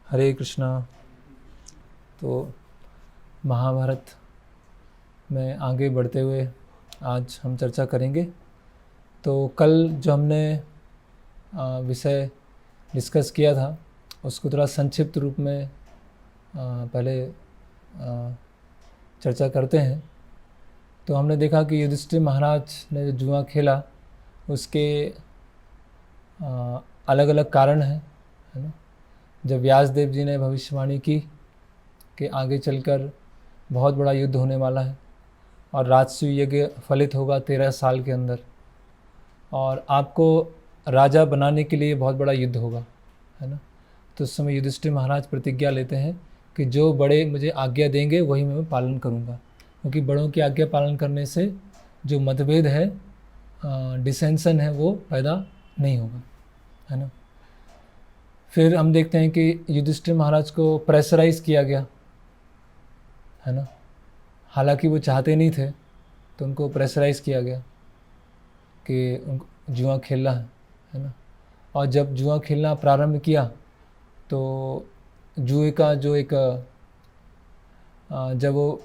हरे कृष्णा। तो महाभारत में आगे बढ़ते हुए आज हम चर्चा करेंगे। तो कल जो हमने विषय डिस्कस किया था उसको थोड़ा संक्षिप्त रूप में पहले चर्चा करते हैं। तो हमने देखा कि युधिष्ठिर महाराज ने जो जुआ खेला उसके अलग अलग कारण हैं, है ना। जब व्यासदेव जी ने भविष्यवाणी की कि आगे चलकर बहुत बड़ा युद्ध होने वाला है और राजसूय यज्ञ फलित होगा 13 साल के अंदर, और आपको राजा बनाने के लिए बहुत बड़ा युद्ध होगा, है ना। तो उस समय युधिष्ठिर महाराज प्रतिज्ञा लेते हैं कि जो बड़े मुझे आज्ञा देंगे वही मैं पालन करूँगा, क्योंकि बड़ों की आज्ञा पालन करने से जो मतभेद है, डिसेंशन है, वो पैदा नहीं होगा, है ना। फिर हम देखते हैं कि युधिष्ठिर महाराज को प्रेशराइज किया गया, है ना। हालांकि वो चाहते नहीं थे, तो उनको प्रेशराइज किया गया कि उनको जुआ खेलना है ना। और जब जुआ खेलना प्रारंभ किया तो जुए का जो एक जब वो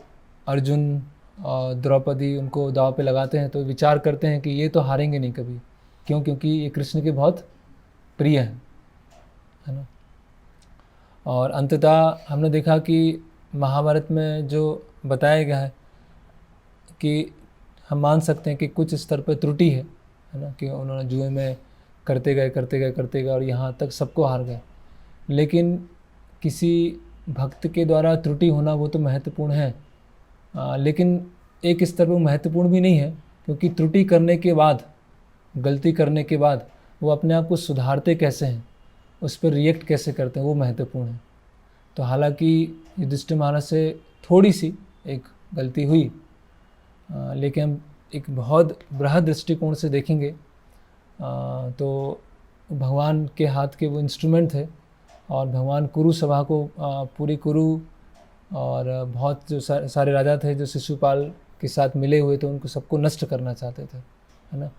अर्जुन और द्रौपदी उनको दाव पे लगाते हैं तो विचार करते हैं कि ये तो हारेंगे नहीं कभी। क्यों? क्योंकि ये कृष्ण के बहुत प्रिय हैं, है ना। और अंततः हमने देखा कि महाभारत में जो बताया गया है कि हम मान सकते हैं कि कुछ स्तर पर त्रुटि है ना, कि उन्होंने जुए में करते गए और यहाँ तक सबको हार गए। लेकिन किसी भक्त के द्वारा त्रुटि होना वो तो महत्वपूर्ण है, लेकिन एक स्तर पर महत्वपूर्ण भी नहीं है, क्योंकि त्रुटि करने के बाद, गलती करने के बाद वो अपने आप को सुधारते कैसे हैं, उस पर रिएक्ट कैसे करते हैं, वो महत्वपूर्ण है। तो हालांकि युधिष्ठिर महाराज से थोड़ी सी एक गलती हुई, लेकिन हम एक बहुत बृहद दृष्टिकोण से देखेंगे तो भगवान के हाथ के वो इंस्ट्रूमेंट थे, और भगवान कुरु सभा को पूरी कुरु और बहुत जो सारे राजा थे जो शिशुपाल के साथ मिले हुए थे उनको सबको नष्ट करना चाहते थे, है ना।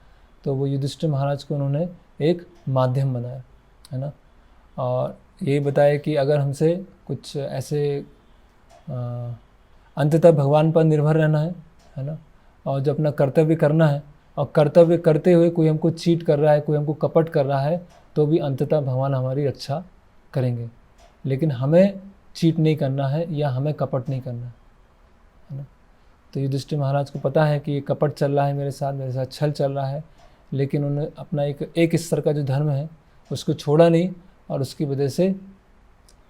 तो वो युधिष्ठिर महाराज को उन्होंने एक माध्यम बनाया, है ना। और ये बताया कि अगर हमसे कुछ ऐसे अंततः भगवान पर निर्भर रहना है ना, और जो अपना कर्तव्य करना है, और कर्तव्य करते हुए कोई हमको चीट कर रहा है, कोई हमको कपट कर रहा है, तो भी अंततः भगवान हमारी रक्षा करेंगे। लेकिन हमें चीट नहीं करना है या हमें कपट नहीं करना है ना। तो युधिष्ठिर महाराज को पता है कि ये कपट चल रहा है मेरे साथ छल चल रहा है, लेकिन उन्होंने अपना एक स्तर का जो धर्म है उसको छोड़ा नहीं, और उसकी वजह से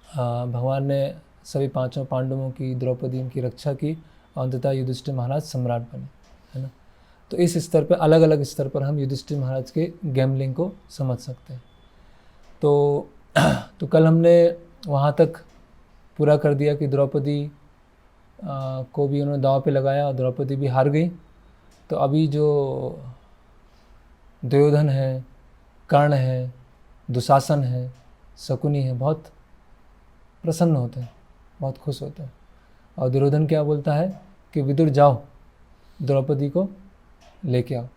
भगवान ने सभी पांचों पांडवों की, द्रौपदी की रक्षा की, और अंततः युधिष्ठिर महाराज सम्राट बने, है ना। तो इस स्तर पर, अलग अलग स्तर पर हम युधिष्ठिर महाराज के गैम्बलिंग को समझ सकते हैं। तो कल हमने वहाँ तक पूरा कर दिया कि द्रौपदी को भी उन्होंने दांव पे लगाया और द्रौपदी भी हार गई। तो अभी जो दुर्योधन है, कर्ण है, दुशासन है, शकुनी है, बहुत प्रसन्न होते हैं, बहुत खुश होते हैं। और दुर्योधन क्या बोलता है कि विदुर जाओ, द्रौपदी को लेके आओ,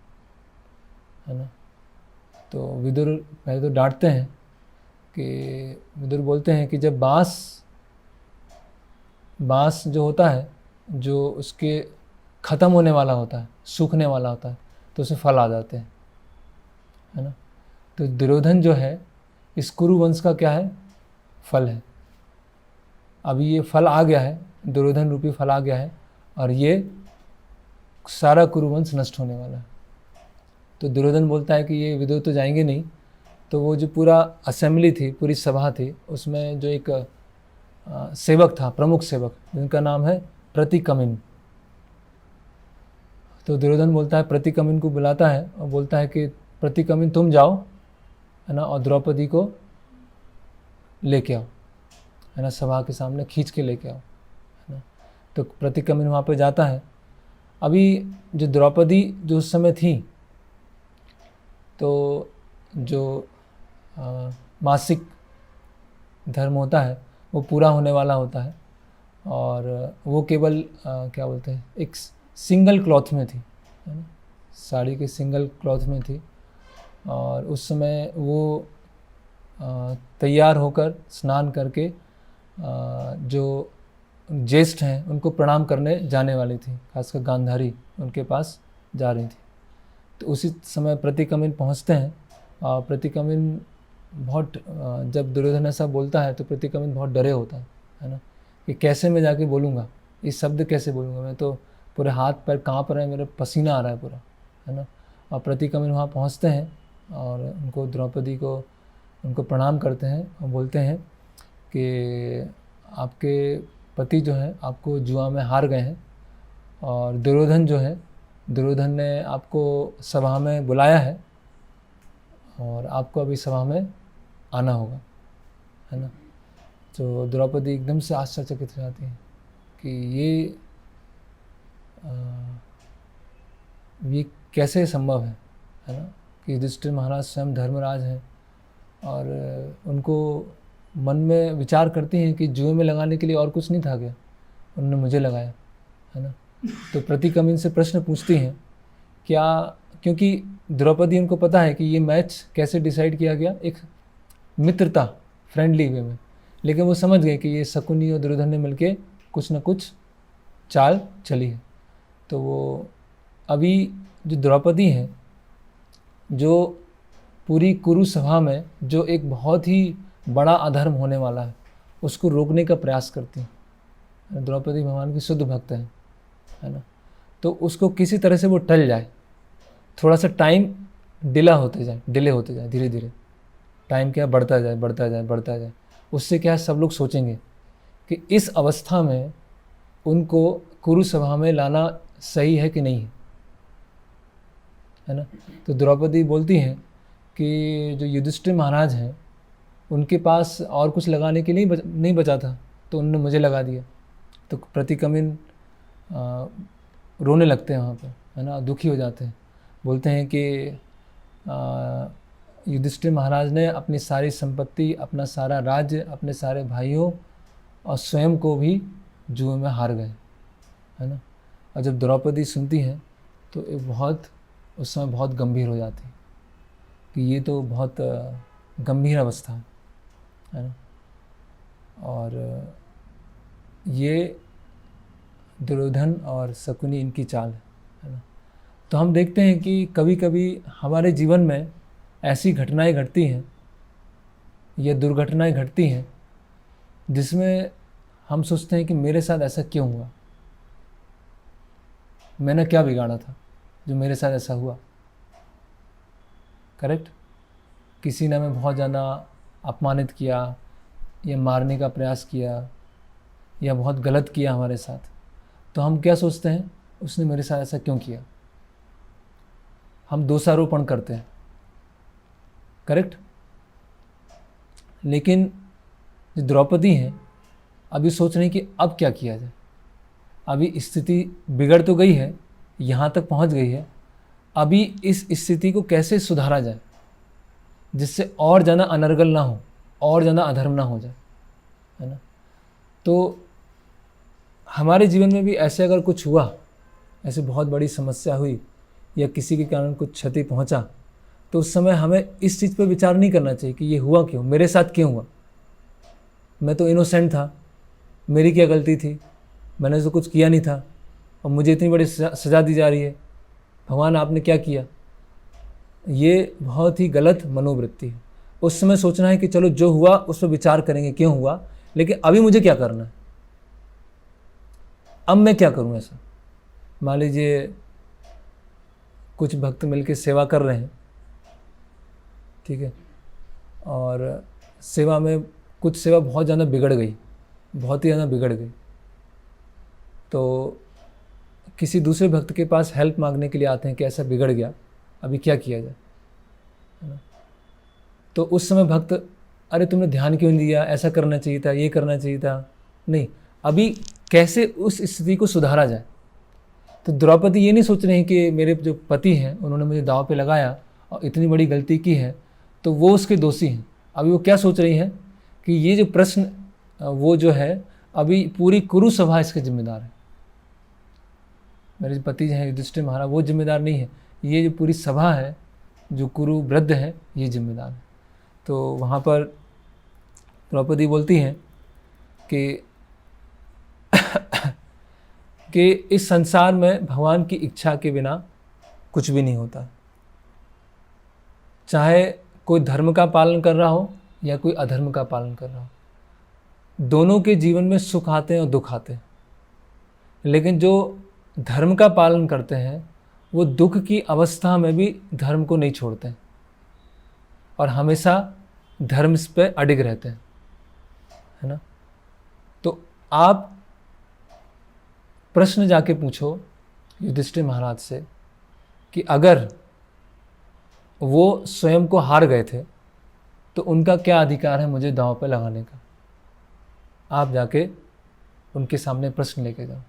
है ना। तो विदुर पहले तो डांटते हैं, कि विदुर बोलते हैं कि जब बाँस जो होता है, जो उसके ख़त्म होने वाला होता है, सूखने वाला होता है, तो उसे फल आ जाते हैं, है ना। तो दुर्योधन जो है इस कुरु वंश का क्या है? फल है। अभी ये फल आ गया है, दुर्योधन रूपी फल आ गया है, और ये सारा कुरुवंश नष्ट होने वाला है। तो दुर्योधन बोलता है कि ये विदुर तो जाएंगे नहीं। तो वो जो पूरा असेंबली थी, पूरी सभा थी, उसमें जो एक सेवक था, प्रमुख सेवक, जिनका नाम है प्रतिकमिन। तो दुर्योधन बोलता है, प्रतिकमिन को बुलाता है और बोलता है कि प्रतिकमिन तुम जाओ, है ना, और द्रौपदी को लेके आओ, है ना, सभा के सामने खींच के लेके आओ, है ना। तो प्रतिकमिन वहाँ पे जाता है। अभी जो द्रौपदी जो उस समय थी, तो जो मासिक धर्म होता है वो पूरा होने वाला होता है, और वो केवल क्या बोलते हैं, एक सिंगल क्लॉथ में थी, है ना, साड़ी के सिंगल क्लॉथ में थी। और उस समय वो तैयार होकर स्नान करके जो ज्येष्ठ हैं उनको प्रणाम करने जाने वाली थी, खासकर गांधारी उनके पास जा रही थी। तो उसी समय प्रतिकमिन पहुंचते हैं और प्रतिकमिन बहुत जब दुर्योधन ऐसा बोलता है तो प्रतिकमिन बहुत डरे होता है ना, कि कैसे मैं जाके बोलूँगा, इस शब्द कैसे बोलूँगा, मैं तो पूरे हाथ पैर काँप रहे हैं, मेरे पसीना आ रहा है पूरा, है ना। और प्रतिकमिन वहाँ पहुँचते हैं और उनको द्रौपदी को उनको प्रणाम करते हैं और बोलते हैं कि आपके पति जो है आपको जुआ में हार गए हैं और दुर्योधन जो है, दुर्योधन ने आपको सभा में बुलाया है और आपको अभी सभा में आना होगा, है ना। तो द्रौपदी एकदम से आश्चर्यचकित हो जाती है कि ये कैसे संभव है ना, कि युधिष्ठिर महाराज स्वयं धर्मराज हैं और उनको मन में विचार करती हैं कि जुए में लगाने के लिए और कुछ नहीं था क्या, उन्होंने मुझे लगाया, है ना। तो प्रतिकमिन से प्रश्न पूछती हैं क्या, क्योंकि द्रौपदी उनको पता है कि ये मैच कैसे डिसाइड किया गया, एक मित्रता फ्रेंडली वे में, लेकिन वो समझ गए कि ये शकुनी और दुर्योधन ने मिलके कुछ न कुछ चाल चली है। तो वो अभी जो द्रौपदी है, जो पूरी कुरु सभा में जो एक बहुत ही बड़ा अधर्म होने वाला है उसको रोकने का प्रयास करती हैं। द्रौपदी भगवान की शुद्ध भक्त है ना, तो उसको किसी तरह से वो टल जाए, थोड़ा सा टाइम डिले होते जाए, धीरे धीरे टाइम क्या बढ़ता जाए। उससे क्या सब लोग सोचेंगे कि इस अवस्था में उनको कुरु सभा में लाना सही है कि नहीं है ना। तो द्रौपदी बोलती हैं कि जो युधिष्ठिर महाराज हैं उनके पास और कुछ लगाने के लिए नहीं बचा था, तो उन्होंने मुझे लगा दिया। तो प्रतिकमिन रोने लगते हैं वहाँ पर, है ना, दुखी हो जाते हैं, बोलते हैं कि युधिष्ठिर महाराज ने अपनी सारी संपत्ति, अपना सारा राज्य, अपने सारे भाइयों और स्वयं को भी जुए में हार गए, है ना। और जब द्रौपदी सुनती हैं तो उस समय बहुत गंभीर हो जाती है कि ये तो बहुत गंभीर अवस्था है ना। और ये दुर्योधन और शकुनी इनकी चाल है ना। तो हम देखते हैं कि कभी कभी हमारे जीवन में ऐसी घटनाएं घटती हैं या दुर्घटनाएं घटती हैं जिसमें हम सोचते हैं कि मेरे साथ ऐसा क्यों हुआ, मैंने क्या बिगाड़ा था जो मेरे साथ ऐसा हुआ। करेक्ट, किसी ने हमें बहुत ज़्यादा अपमानित किया या मारने का प्रयास किया या बहुत गलत किया हमारे साथ, तो हम क्या सोचते हैं, उसने मेरे साथ ऐसा क्यों किया, हम दोषारोपण करते हैं। करेक्ट, लेकिन जो द्रौपदी हैं अभी सोच रही कि अब क्या किया जाए, अभी स्थिति बिगड़ तो गई है, यहाँ तक पहुँच गई है, अभी इस स्थिति को कैसे सुधारा जाए जिससे और ज़्यादा अनर्गल ना हो, और ज़्यादा अधर्म ना हो जाए, है ना। तो हमारे जीवन में भी ऐसे अगर कुछ हुआ, ऐसे बहुत बड़ी समस्या हुई या किसी के कारण कुछ क्षति पहुंचा, तो उस समय हमें इस चीज़ पर विचार नहीं करना चाहिए कि ये हुआ क्यों, मेरे साथ क्यों हुआ, मैं तो इनोसेंट था, मेरी क्या गलती थी, मैंने तो कुछ किया नहीं था और मुझे इतनी बड़ी सज़ा दी जा रही है, भगवान आपने क्या किया। ये बहुत ही गलत मनोवृत्ति है। उस समय सोचना है कि चलो जो हुआ उस पर विचार करेंगे क्यों हुआ, लेकिन अभी मुझे क्या करना है, अब मैं क्या करूं। ऐसा मान लीजिए कुछ भक्त मिलकर सेवा कर रहे हैं, ठीक है, और सेवा में कुछ सेवा बहुत ज़्यादा बिगड़ गई, बहुत ही ज़्यादा बिगड़ गई, तो किसी दूसरे भक्त के पास हेल्प मांगने के लिए आते हैं कि ऐसा बिगड़ गया, अभी क्या किया जाए, है ना। तो उस समय भक्त, अरे तुमने ध्यान क्यों नहीं दिया, ऐसा करना चाहिए था, ये करना चाहिए था, नहीं, अभी कैसे उस स्थिति को सुधारा जाए। तो द्रौपदी ये नहीं सोच रही कि मेरे जो पति हैं उन्होंने मुझे दांव पे लगाया और इतनी बड़ी गलती की है तो वो उसके दोषी हैं। अभी वो क्या सोच रही हैं कि ये जो प्रश्न वो जो है अभी पूरी कुरु सभा इसके जिम्मेदार है, मेरे जो पति हैं युधिष्ठिर महाराज वो जिम्मेदार नहीं है, ये जो पूरी सभा है जो कुरु वृद्ध है ये जिम्मेदार है। तो वहाँ पर द्रौपदी बोलती हैं कि कि इस संसार में भगवान की इच्छा के बिना कुछ भी नहीं होता। चाहे कोई धर्म का पालन कर रहा हो या कोई अधर्म का पालन कर रहा हो, दोनों के जीवन में सुख आते हैं और दुख आते हैं। लेकिन जो धर्म का पालन करते हैं वो दुख की अवस्था में भी धर्म को नहीं छोड़ते हैं और हमेशा धर्म पे अडिग रहते हैं, है ना। तो आप प्रश्न जाके पूछो युधिष्ठिर महाराज से कि अगर वो स्वयं को हार गए थे तो उनका क्या अधिकार है मुझे दांव पे लगाने का। आप जाके उनके सामने प्रश्न लेके जाओ।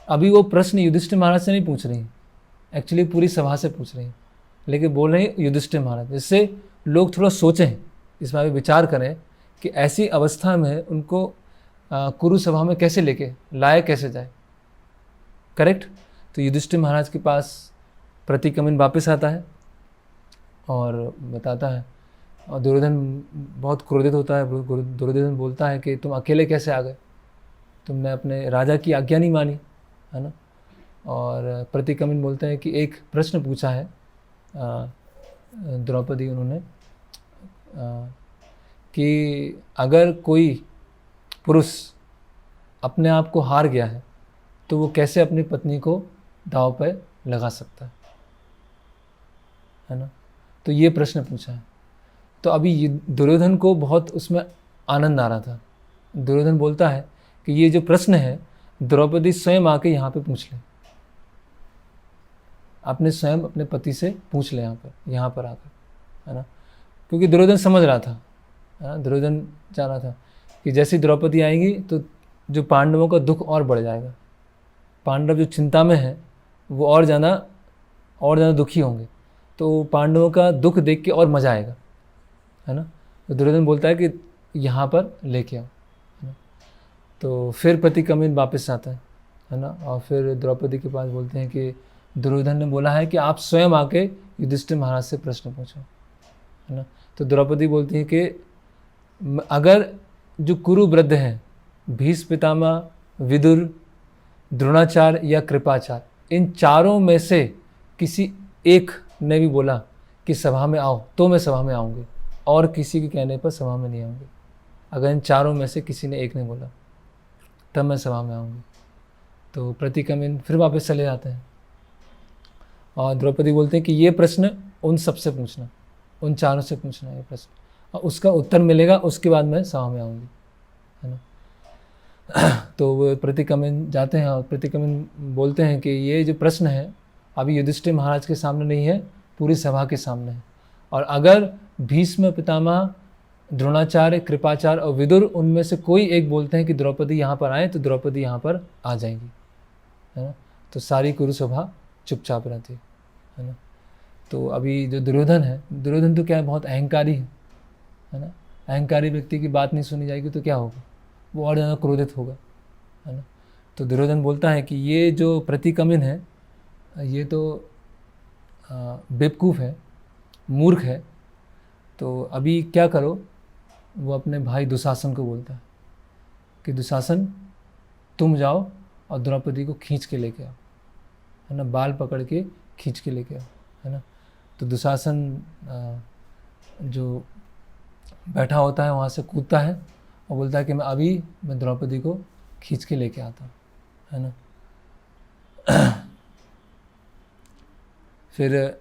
अभी वो प्रश्न युधिष्ठिर महाराज से नहीं पूछ रही, एक्चुअली पूरी सभा से पूछ रही, लेकिन बोल रहे हैं युधिष्ठिर महाराज, जिससे लोग थोड़ा सोचें, इस बारे में विचार करें कि ऐसी अवस्था में उनको कुरु सभा में कैसे लेके लाया कैसे जाए। करेक्ट। तो युधिष्ठिर महाराज के पास प्रतिकमिन वापस आता है और बताता है, और दुर्योधन बहुत क्रोधित होता है। दुर्योधन बोलता है कि तुम अकेले कैसे आ गए, तुमने अपने राजा की आज्ञा नहीं मानी, है ना। और प्रतिकमिन बोलते हैं कि एक प्रश्न पूछा है द्रौपदी उन्होंने कि अगर कोई पुरुष अपने आप को हार गया है तो वो कैसे अपनी पत्नी को दांव पे लगा सकता है ना। तो ये प्रश्न पूछा है। तो अभी दुर्योधन को बहुत उसमें आनंद आ रहा था। दुर्योधन बोलता है कि ये जो प्रश्न है द्रौपदी स्वयं आके यहाँ पे पूछ ले, आपने स्वयं अपने पति से पूछ ले यहाँ पर आकर, है ना। क्योंकि दुर्योधन समझ रहा था, है ना, दुर्योधन चाह रहा था कि जैसी द्रौपदी आएंगी तो जो पांडवों का दुख और बढ़ जाएगा, पांडव जो चिंता में है वो और ज़्यादा दुखी होंगे, तो पांडवों का दुख देख के और मज़ा आएगा, है ना। तो दुर्योधन बोलता है कि यहाँ पर लेके आओ, है ना। तो फिर प्रतिकमिन वापस आता है ना, और फिर द्रौपदी के पास बोलते हैं कि दुर्योधन ने बोला है कि आप स्वयं आके युधिष्ठिर महाराज से प्रश्न पूछो, है ना। तो द्रौपदी बोलती है कि अगर जो कुरु वृद्ध हैं, भीष्म पितामह, विदुर, द्रोणाचार्य या कृपाचार्य, इन चारों में से किसी एक ने भी बोला कि सभा में आओ तो मैं सभा में आऊँगी, और किसी के कहने पर सभा में नहीं आऊँगी। अगर इन चारों में से किसी ने एक ने बोला तब मैं सभा में आऊँगी। तो प्रतिकमिन फिर वापस चले जाते हैं और द्रौपदी बोलते हैं कि ये प्रश्न उन सबसे पूछना, उन चारों से पूछना ये प्रश्न, और उसका उत्तर मिलेगा उसके बाद मैं सभा में आऊँगी, है ना। तो वो प्रतिकमिन जाते हैं और प्रतिकमिन बोलते हैं कि ये जो प्रश्न है अभी युधिष्ठिर महाराज के सामने नहीं है, पूरी सभा के सामने है। और अगर भीष्म पितामह, द्रोणाचार्य, कृपाचार्य और विदुर उनमें से कोई एक बोलते हैं कि द्रौपदी यहाँ पर आए तो द्रौपदी यहाँ पर आ जाएंगी, है ना। तो सारी कुरु सभा चुपचाप रहती है ना। तो अभी जो दुर्योधन है, दुर्योधन तो क्या है, बहुत अहंकारी है ना। अहंकारी व्यक्ति की बात नहीं सुनी जाएगी तो क्या होगा, वो और ज़्यादा क्रोधित होगा, है ना। तो दुर्योधन बोलता है कि ये जो प्रतिकमिन है ये तो बेवकूफ़ है, मूर्ख है, तो अभी क्या करो। वो अपने भाई दुशासन को बोलता है कि दुशासन तुम जाओ और द्रौपदी को खींच के लेके आओ, है ना, बाल पकड़ के खींच के लेके आओ, है ना। तो दुशासन जो बैठा होता है वहाँ से कूदता है और बोलता है कि मैं द्रौपदी को खींच के लेके आता हूँ, है ना। फिर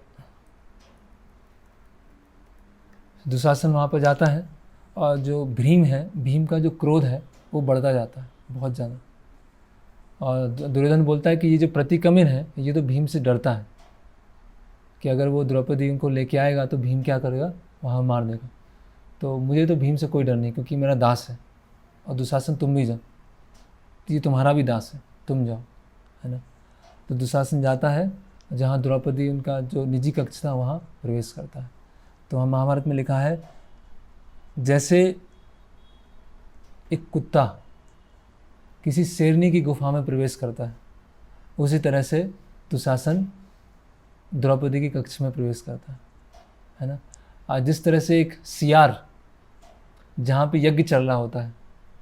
दुशासन वहाँ पर जाता है और जो भीम है, भीम का जो क्रोध है वो बढ़ता जाता है बहुत ज़्यादा। और दुर्योधन बोलता है कि ये जो प्रतिकमिन है ये तो भीम से डरता है कि अगर वो द्रौपदी उनको लेके आएगा तो भीम क्या करेगा, वहाँ मार देगा। तो मुझे तो भीम से कोई डर नहीं क्योंकि मेरा दास है, और दुशासन तुम भी जाओ, ये तुम्हारा भी दास है, तुम जाओ, है ना। तो दुशासन जाता है जहाँ द्रौपदी उनका जो निजी कक्ष था वहाँ प्रवेश करता है। तो वहाँ महाभारत में लिखा है जैसे एक कुत्ता किसी शेरनी की गुफा में प्रवेश करता है, उसी तरह से दुशासन द्रौपदी की कक्ष में प्रवेश करता है ना। आज जिस तरह से एक सियार जहाँ पे यज्ञ चल रहा होता है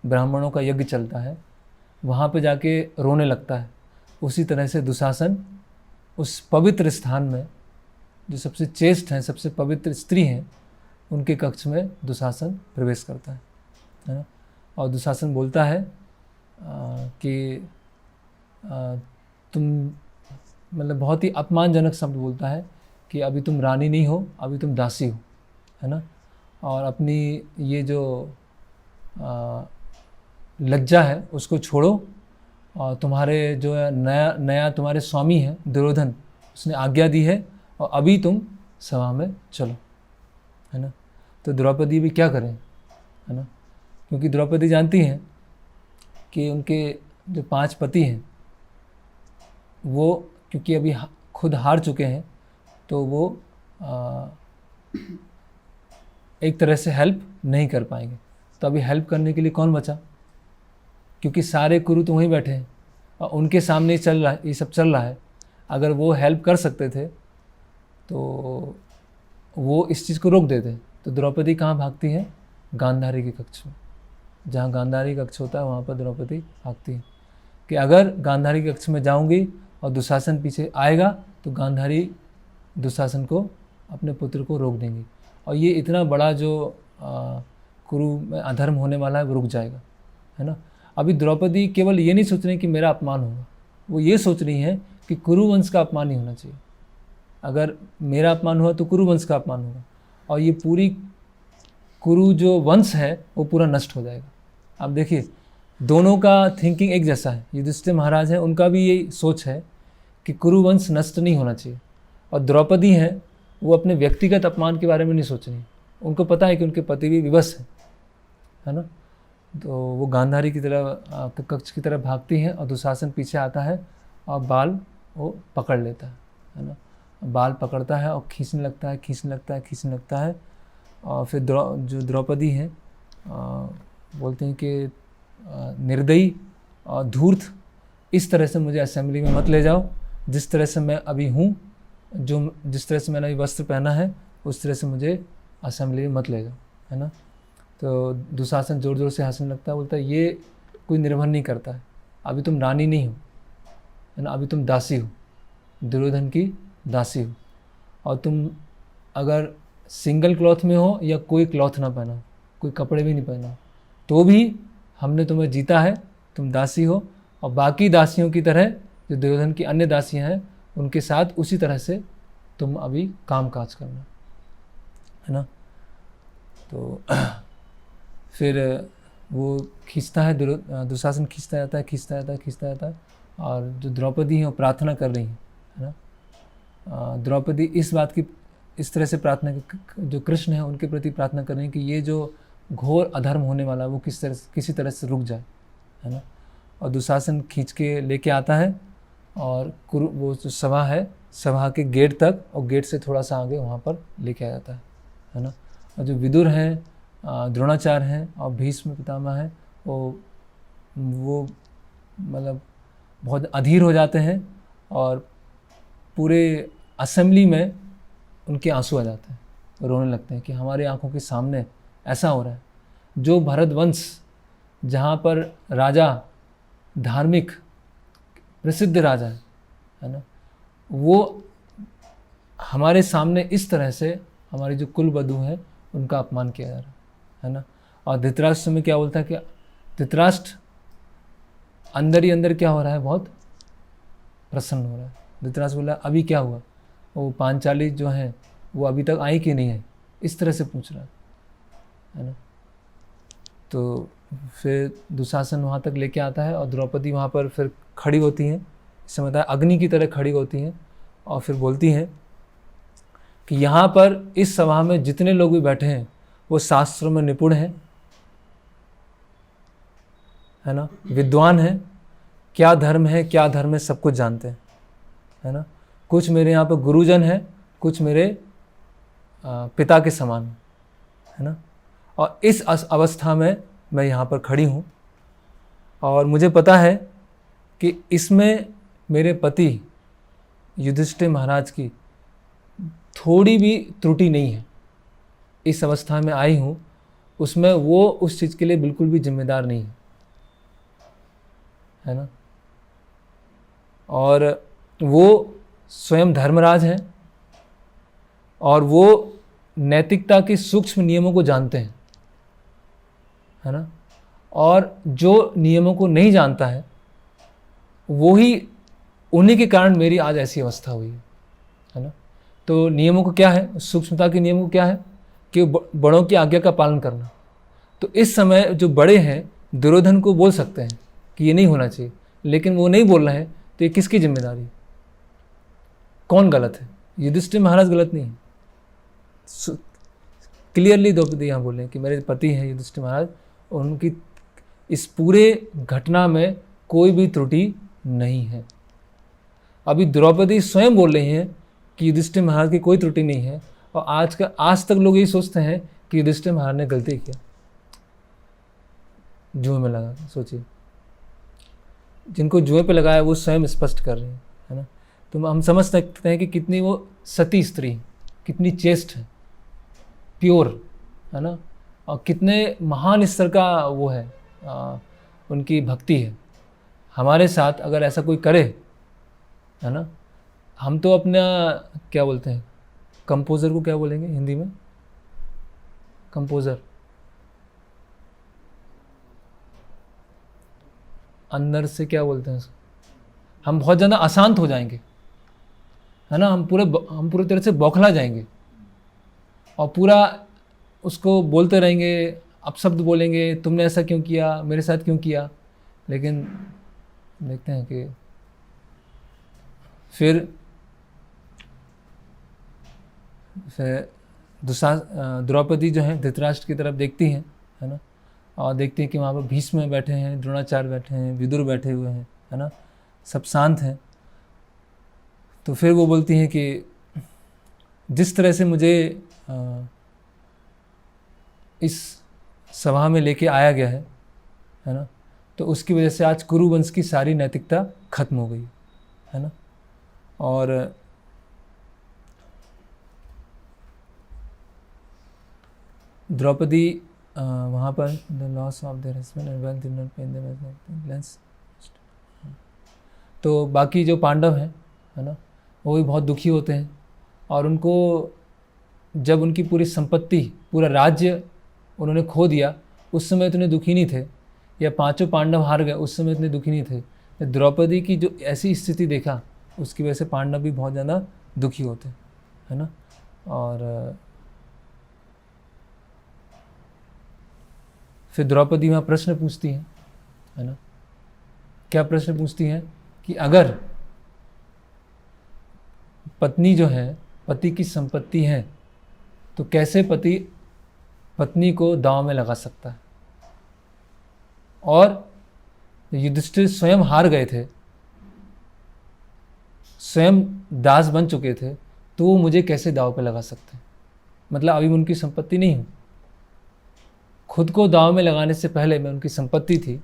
ब्राह्मणों का यज्ञ चलता है, वहाँ पे जाके रोने लगता है, उसी तरह से दुशासन उस पवित्र स्थान में जो सबसे चेस्ट हैं, सबसे पवित्र स्त्री हैं, उनके कक्ष में दुशासन प्रवेश करता है ना। और दुशासन बोलता है कि तुम, मतलब बहुत ही अपमानजनक शब्द बोलता है कि अभी तुम रानी नहीं हो, अभी तुम दासी हो, है ना। और अपनी ये जो लज्जा है उसको छोड़ो, और तुम्हारे जो नया तुम्हारे स्वामी है दुर्योधन, उसने आज्ञा दी है और अभी तुम सभा में चलो, है ना। तो द्रौपदी भी क्या करें, है ना, क्योंकि द्रौपदी जानती हैं कि उनके जो 5 पति हैं वो क्योंकि अभी खुद हार चुके हैं, तो वो एक तरह से हेल्प नहीं कर पाएंगे। तो अभी हेल्प करने के लिए कौन बचा, क्योंकि सारे कुरु तो वहीं बैठे हैं और उनके सामने ये सब चल रहा है। अगर वो हेल्प कर सकते थे तो वो इस चीज़ को रोक देते। तो द्रौपदी कहाँ भागती है, गांधारी के कक्ष में। जहाँ गांधारी कक्ष होता है वहाँ पर द्रौपदी भागती है कि अगर गांधारी के कक्ष में जाऊँगी और दुशासन पीछे आएगा तो गांधारी दुशासन को, अपने पुत्र को रोक देंगी, और ये इतना बड़ा जो कुरु में अधर्म होने वाला है वो रुक जाएगा, है ना। अभी द्रौपदी केवल ये नहीं सोच रही कि मेरा अपमान होगा, वो ये सोच रही है कि कुरु वंश का अपमान नहीं होना चाहिए। अगर मेरा अपमान हुआ तो कुरु वंश का अपमान होगा, और ये पूरी कुरु जो वंश है वो पूरा नष्ट हो जाएगा। आप देखिए दोनों का थिंकिंग एक जैसा है। युधिष्ठिर महाराज हैं, उनका भी यही सोच है कि कुरु वंश नष्ट नहीं होना चाहिए, और द्रौपदी हैं वो अपने व्यक्तिगत अपमान के बारे में नहीं सोच रही। उनको पता है कि उनके पति भी विवश है ना। तो वो गांधारी की तरफ कक्ष की तरफ भागती हैं और दुशासन पीछे आता है और बाल वो पकड़ लेता है ना। बाल पकड़ता है और खींचने लगता है। और फिर जो द्रौपदी हैं बोलते हैं कि निर्दयी और धूर्त, इस तरह से मुझे असेंबली में मत ले जाओ, जिस तरह से मैं अभी हूँ, जिस तरह से मैंने अभी वस्त्र पहना है उस तरह से मुझे असेंबली में मत ले जाओ, है ना। तो दुशासन ज़ोर ज़ोर से हंसने लगता है, बोलता है ये कोई निर्भर नहीं करता है, अभी तुम रानी नहीं हो, है ना, अभी तुम दासी हो, दुर्योधन की दासी हो, और तुम अगर सिंगल क्लॉथ में हो या कोई क्लॉथ ना पहना, कोई कपड़े भी नहीं पहना, तो भी हमने तुम्हें जीता है, तुम दासी हो, और बाकी दासियों की तरह जो दुर्योधन की अन्य दासियां हैं उनके साथ उसी तरह से तुम अभी काम काज करना, है ना। तो फिर वो खींचता है, दुशासन खींचता जाता है, और जो द्रौपदी है वो प्रार्थना कर रही है ना। द्रौपदी इस बात की, इस तरह से प्रार्थना, जो कृष्ण है उनके प्रति प्रार्थना कर रही है कि ये जो घोर अधर्म होने वाला है वो किसी तरह से रुक जाए, है ना। और दुशासन खींच के लेके आता है और वो जो सभा है, सभा के गेट तक, और गेट से थोड़ा सा आगे वहाँ पर लेके आ जाता है ना। और जो विदुर हैं, द्रोणाचार्य हैं और भीष्म पितामह हैं, वो मतलब बहुत अधीर हो जाते हैं और पूरे असेंबली में उनके आंसू आ जाते हैं, रोने लगते हैं कि हमारे आंखों के सामने ऐसा हो रहा है। जो भरतवंश, जहाँ पर राजा धार्मिक प्रसिद्ध राजा है ना, वो हमारे सामने इस तरह से हमारी जो कुल वधू है उनका अपमान किया जा रहा है ना। और धृतराष्ट्र में क्या बोलता है कि धृतराष्ट्र अंदर ही अंदर क्या हो रहा है, बहुत प्रसन्न हो रहा है। धृतराष्ट्र बोला अभी क्या हुआ, वो पांचाली जो है वो अभी तक आई कि नहीं है, इस तरह से पूछ रहा है ना। तो फिर दुशासन वहाँ तक लेके आता है और द्रौपदी वहाँ पर फिर खड़ी होती हैं, इससे मतलब अग्नि की तरह खड़ी होती हैं, और फिर बोलती हैं कि यहाँ पर इस सभा में जितने लोग भी बैठे हैं वो शास्त्रों में निपुण हैं, है ना, विद्वान हैं, क्या धर्म है सब कुछ जानते हैं, है ना। कुछ मेरे यहाँ पर गुरुजन हैं, कुछ मेरे पिता के समान, है ना। और इस अवस्था में मैं यहाँ पर खड़ी हूँ, और मुझे पता है कि इसमें मेरे पति युधिष्ठिर महाराज की थोड़ी भी त्रुटि नहीं है। इस अवस्था में आई हूँ उसमें वो उस चीज़ के लिए बिल्कुल भी जिम्मेदार नहीं है ना। और वो स्वयं धर्मराज हैं और वो नैतिकता के सूक्ष्म नियमों को जानते हैं, है ना। और जो नियमों को नहीं जानता है वो ही, उन्हीं के कारण मेरी आज ऐसी अवस्था हुई है ना। तो नियमों को क्या है, सूक्ष्मता के नियमों को क्या है कि बड़ों की आज्ञा का पालन करना। तो इस समय जो बड़े हैं दुर्योधन को बोल सकते हैं कि ये नहीं होना चाहिए, लेकिन वो नहीं बोल रहे हैं, तो ये किसकी जिम्मेदारी, कौन गलत है? युधिष्ठिर महाराज गलत नहीं है। क्लियरली द्रौपदी यहाँ बोले कि मेरे पति हैं युधिष्ठिर महाराज, और उनकी इस पूरे घटना में कोई भी त्रुटि नहीं है। अभी द्रौपदी स्वयं बोल रही हैं कि युधिष्ठिर महाराज की कोई त्रुटि नहीं है, और आज तक लोग यही सोचते हैं कि युधिष्ठिर महाराज ने गलती किया, जुए में लगा। सोचिए, जिनको जुए पे लगाया वो स्वयं स्पष्ट कर रहे हैं, है ना। तो हम समझ सकते हैं कि कितनी वो सती स्त्री, कितनी चेस्ट है, प्योर, है ना, और कितने महान स्तर का वो है, उनकी भक्ति है। हमारे साथ अगर ऐसा कोई करे, है ना, हम तो अपना क्या बोलते हैं, कंपोज़र को क्या बोलेंगे हिंदी में, कंपोज़र, अंदर से क्या बोलते हैं उसको, हम बहुत ज़्यादा अशांत हो जाएंगे, है ना। हम पूरी तरह से बौखला जाएंगे और पूरा उसको बोलते रहेंगे, अपशब्द बोलेंगे, तुमने ऐसा क्यों किया, मेरे साथ क्यों किया। लेकिन देखते हैं कि फिर द्रौपदी जो है धृतराष्ट्र की तरफ देखती हैं, है ना, और देखती हैं कि वहाँ पर भीष्म बैठे हैं, द्रोणाचार्य बैठे हैं, विदुर बैठे हुए हैं, है ना, सब शांत हैं। तो फिर वो बोलती हैं कि जिस तरह से मुझे इस सभा में लेके आया गया है ना, तो उसकी वजह से आज कुरु वंश की सारी नैतिकता खत्म हो गई, है ना। और द्रौपदी वहाँ पर the loss of their husband and wealth did not pain them, तो बाकी जो पांडव हैं, है ना, वो भी बहुत दुखी होते हैं। और उनको जब उनकी पूरी संपत्ति, पूरा राज्य उन्होंने खो दिया, उस समय इतने दुखी नहीं थे, या पांचों पांडव हार गए उस समय इतने दुखी नहीं थे। द्रौपदी की जो ऐसी स्थिति देखा, उसकी वजह से पांडव भी बहुत ज़्यादा दुखी होते, है ना। और फिर द्रौपदी वहाँ प्रश्न पूछती हैं, है ना। क्या प्रश्न पूछती हैं कि अगर पत्नी जो है पति की संपत्ति है, तो कैसे पति पत्नी को दांव में लगा सकता है। और युधिष्ठिर स्वयं हार गए थे, स्वयं दास बन चुके थे, तो वो मुझे कैसे दांव पे लगा सकते हैं। मतलब अभी उनकी संपत्ति नहीं हूँ, खुद को दांव में लगाने से पहले मैं उनकी संपत्ति थी,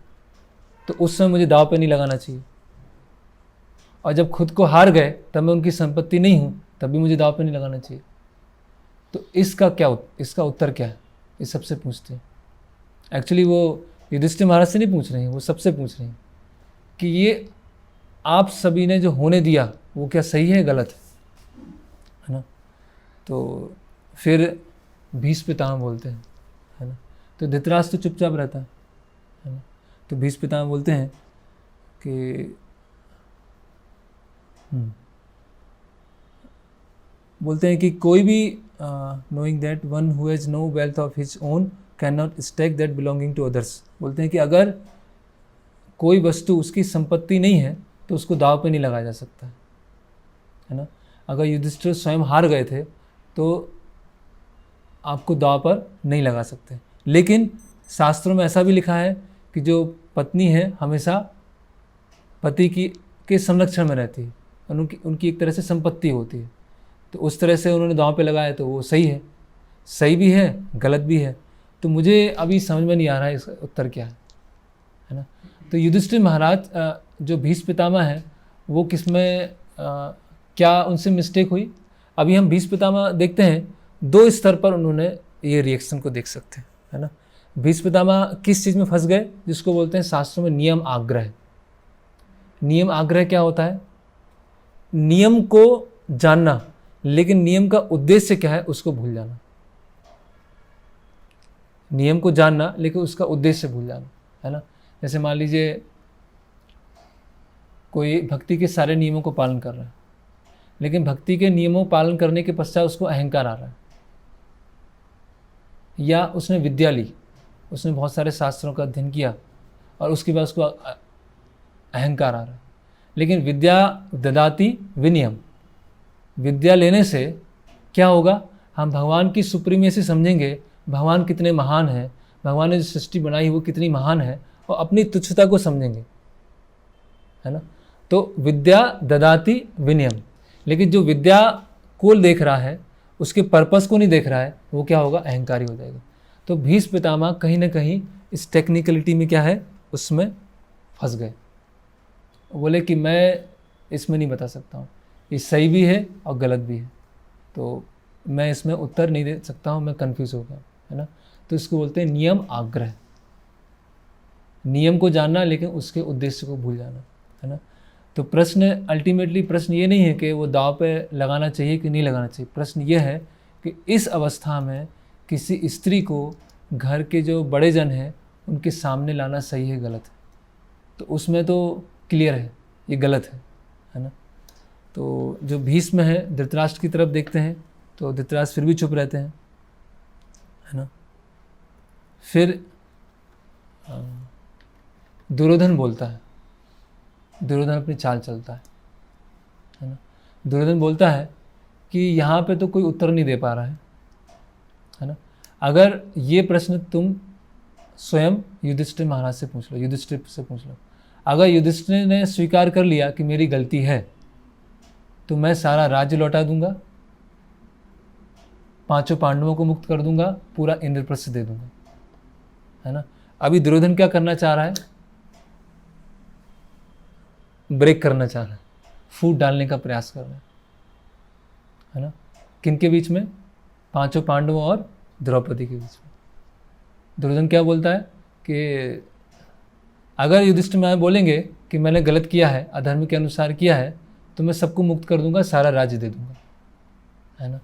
तो उस समय मुझे दांव पे नहीं लगाना चाहिए। और जब खुद को हार गए तब मैं उनकी संपत्ति नहीं हूँ, तब भी मुझे दांव पे नहीं लगाना चाहिए। तो इसका उत्तर क्या है, ये सबसे पूछते हैं। एक्चुअली वो युधिष्ठिर महाराज से नहीं पूछ रहे हैं, वो सबसे पूछ रहे हैं कि ये आप सभी ने जो होने दिया वो क्या सही है गलत है ना। तो फिर भीष्म पितामह बोलते हैं, है ना। तो धृतराष्ट्र तो चुपचाप रहता है ना। तो भीष्म पितामह बोलते हैं कि बोलते हैं कि कोई भी knowing that one who has no wealth of his own cannot stake that belonging to others। बोलते हैं कि अगर कोई वस्तु उसकी संपत्ति नहीं है तो उसको दाव पे नहीं लगाया जा सकता है ना। अगर युधिष्ठिर स्वयं हार गए थे तो आपको दाव पर नहीं लगा सकते। लेकिन शास्त्रों में ऐसा भी लिखा है कि जो पत्नी है हमेशा पति के संरक्षण में रहती है, उनकी एक तरह से संपत्ति होती है। तो उस तरह से उन्होंने दांव पे लगाया, तो वो सही है, सही भी है गलत भी है। तो मुझे अभी समझ में नहीं आ रहा है इसका उत्तर क्या है ना। तो युधिष्ठिर महाराज जो भीष्म पितामह है वो किसमें क्या उनसे मिस्टेक हुई। अभी हम भीष्म पितामह देखते हैं, दो स्तर पर उन्होंने ये रिएक्शन को देख सकते हैं, है ना। भीष्म पितामह किस चीज़ में फंस गए, जिसको बोलते हैं शास्त्रों में नियम आग्रह। नियम आग्रह क्या होता है? नियम को जानना लेकिन नियम का उद्देश्य क्या है उसको भूल जाना। नियम को जानना लेकिन उसका उद्देश्य भूल जाना, है ना। जैसे मान लीजिए कोई भक्ति के सारे नियमों को पालन कर रहा है, लेकिन भक्ति के नियमों पालन करने के पश्चात उसको अहंकार आ रहा है, या उसने विद्या ली, उसने बहुत सारे शास्त्रों का अध्ययन किया और उसके बाद उसको अहंकार आ रहा है। लेकिन विद्या ददाति विनियम, विद्या लेने से क्या होगा? हम भगवान की सुप्रीमेसी समझेंगे, भगवान कितने महान हैं, भगवान ने जो सृष्टि बनाई वो कितनी महान है, और अपनी तुच्छता को समझेंगे, है ना। तो विद्या ददाति विनियम, लेकिन जो विद्या को देख रहा है उसके पर्पस को नहीं देख रहा है, वो क्या होगा? अहंकारी हो जाएगा। तो भीष्म पितामह कहीं ना कहीं इस टेक्निकलिटी में क्या है, उसमें फंस गए। बोले कि मैं इसमें नहीं बता सकता हूँ, ये सही भी है और गलत भी है, तो मैं इसमें उत्तर नहीं दे सकता हूँ, मैं कंफ्यूज हो गया, है ना। तो इसको बोलते हैं नियम आग्रह। नियम को जानना लेकिन उसके उद्देश्य को भूल जाना, है ना। तो प्रश्न अल्टीमेटली प्रश्न ये नहीं है कि वो दाव पे लगाना चाहिए कि नहीं लगाना चाहिए। प्रश्न ये है कि इस अवस्था में किसी स्त्री को घर के जो बड़े जन हैं उनके सामने लाना सही है गलत है? तो उसमें तो क्लियर है ये गलत है ना। तो जो भीष्म है धृतराष्ट्र की तरफ देखते हैं तो धृतराष्ट्र फिर भी चुप रहते हैं, है ना। फिर दुर्योधन बोलता है, दुर्योधन अपनी चाल चलता है ना। दुर्योधन बोलता है कि यहाँ पे तो कोई उत्तर नहीं दे पा रहा है ना। अगर ये प्रश्न तुम स्वयं युधिष्ठिर महाराज से पूछ लो, युधिष्ठिर से पूछ लो। अगर युधिष्ठिर ने स्वीकार कर लिया कि मेरी गलती है तो मैं सारा राज्य लौटा दूंगा, 5 पांडवों को मुक्त कर दूंगा, पूरा इंद्रप्रस्थ दे दूंगा, है ना। अभी दुर्योधन क्या करना चाह रहा है? ब्रेक करना चाह रहा है, फूट डालने का प्रयास कर रहा है ना। किनके बीच में? 5 पांडवों और द्रौपदी के बीच में। दुर्योधन क्या बोलता है कि अगर युधिष्ठिर महाराज बोलेंगे कि मैंने गलत किया है, अधर्म के अनुसार किया है, तो मैं सबको मुक्त कर दूंगा, सारा राज्य दे दूंगा, है ना।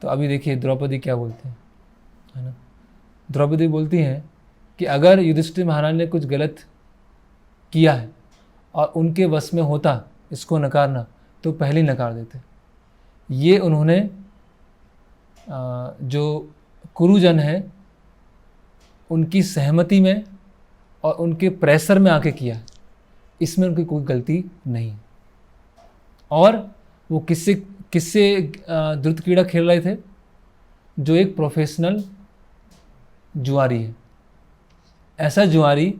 तो अभी देखिए द्रौपदी क्या बोलते हैं, है ना। द्रौपदी बोलती हैं कि अगर युधिष्ठिर महाराज ने कुछ गलत किया है और उनके वश में होता इसको नकारना तो पहले ही नकार देते। ये उन्होंने जो कुरुजन हैं उनकी सहमति में और उनके प्रेशर में आके किया है, इसमें उनकी कोई गलती नहीं है। और वो किससे द्रुत क्रीड़ा खेल रहे थे? जो एक प्रोफेशनल जुआरी है, ऐसा जुआरी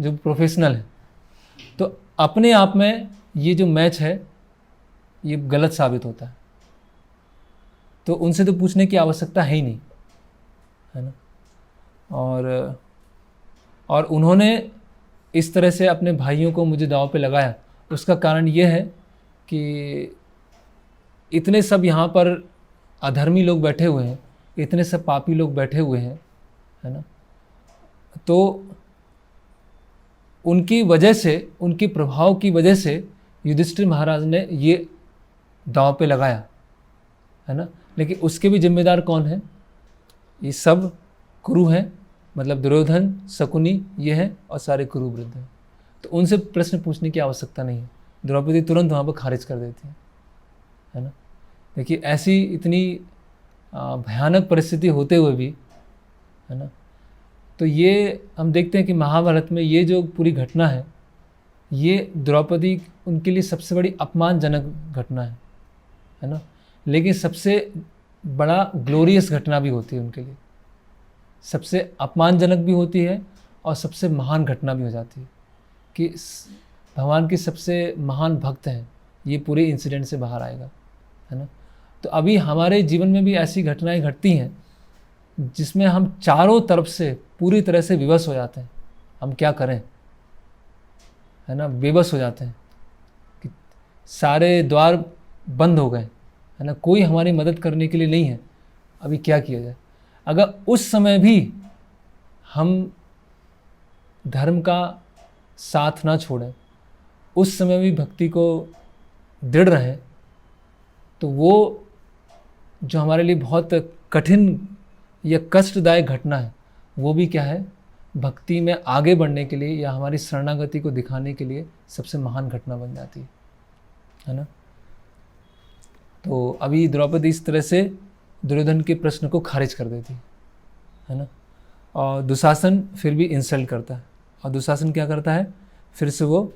जो प्रोफेशनल है। तो अपने आप में ये जो मैच है ये गलत साबित होता है, तो उनसे तो पूछने की आवश्यकता है ही नहीं, है ना। और उन्होंने इस तरह से अपने भाइयों को मुझे दांव पे लगाया, उसका कारण ये है कि इतने सब यहाँ पर अधर्मी लोग बैठे हुए हैं, इतने सब पापी लोग बैठे हुए हैं, है ना। तो उनकी वजह से, उनके प्रभाव की वजह से युधिष्ठिर महाराज ने ये दांव पे लगाया, है ना। लेकिन उसके भी जिम्मेदार कौन है? ये सब कुरु हैं, मतलब दुर्योधन, शकुनी ये हैं और सारे कुरु वृद्ध हैं। तो उनसे प्रश्न पूछने की आवश्यकता नहीं है, द्रौपदी तुरंत वहाँ पर खारिज कर देती है ना। देखिए ऐसी इतनी भयानक परिस्थिति होते हुए भी, है ना। तो ये हम देखते हैं कि महाभारत में ये जो पूरी घटना है, ये द्रौपदी उनके लिए सबसे बड़ी अपमानजनक घटना है ना। लेकिन सबसे बड़ा ग्लोरियस घटना भी होती है उनके लिए, सबसे अपमानजनक भी होती है और सबसे महान घटना भी हो जाती है कि भगवान के सबसे महान भक्त हैं, ये पूरे इंसिडेंट से बाहर आएगा, है ना। तो अभी हमारे जीवन में भी ऐसी घटनाएं घटती हैं जिसमें हम चारों तरफ से पूरी तरह से विवश हो जाते हैं, हम क्या करें, है ना। बेबस हो जाते हैं कि सारे द्वार बंद हो गए, है ना, कोई हमारी मदद करने के लिए नहीं है, अभी क्या किया जाए। अगर उस समय भी हम धर्म का साथ ना छोड़ें, उस समय भी भक्ति को दृढ़ रहें, तो वो जो हमारे लिए बहुत कठिन या कष्टदायक घटना है, वो भी क्या है, भक्ति में आगे बढ़ने के लिए या हमारी शरणागति को दिखाने के लिए सबसे महान घटना बन जाती है ना। तो अभी द्रौपदी इस तरह से दुर्योधन के प्रश्न को खारिज कर देती है ना। और दुशासन फिर भी इंसल्ट करता है, और दुशासन क्या करता है, फिर से वो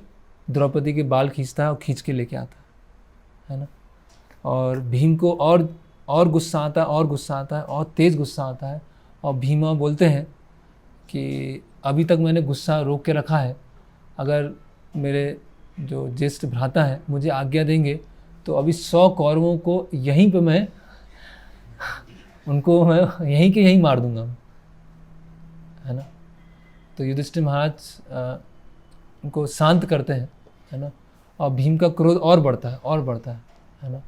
द्रौपदी के बाल खींचता है और खींच के लेके आता है ना। और भीम को और गुस्सा आता है, और गुस्सा आता है, और तेज़ गुस्सा आता है। और भीमा बोलते हैं कि अभी तक मैंने गुस्सा रोक के रखा है, अगर मेरे जो ज्येष्ठ भ्राता हैं मुझे आज्ञा देंगे तो अभी 100 कौरवों को यहीं पे मैं उनको मैं यहीं के यहीं मार दूंगा, है ना। तो युधिष्ठिर महाराज उनको शांत करते हैं, है ना। और भीम का क्रोध और बढ़ता है ना।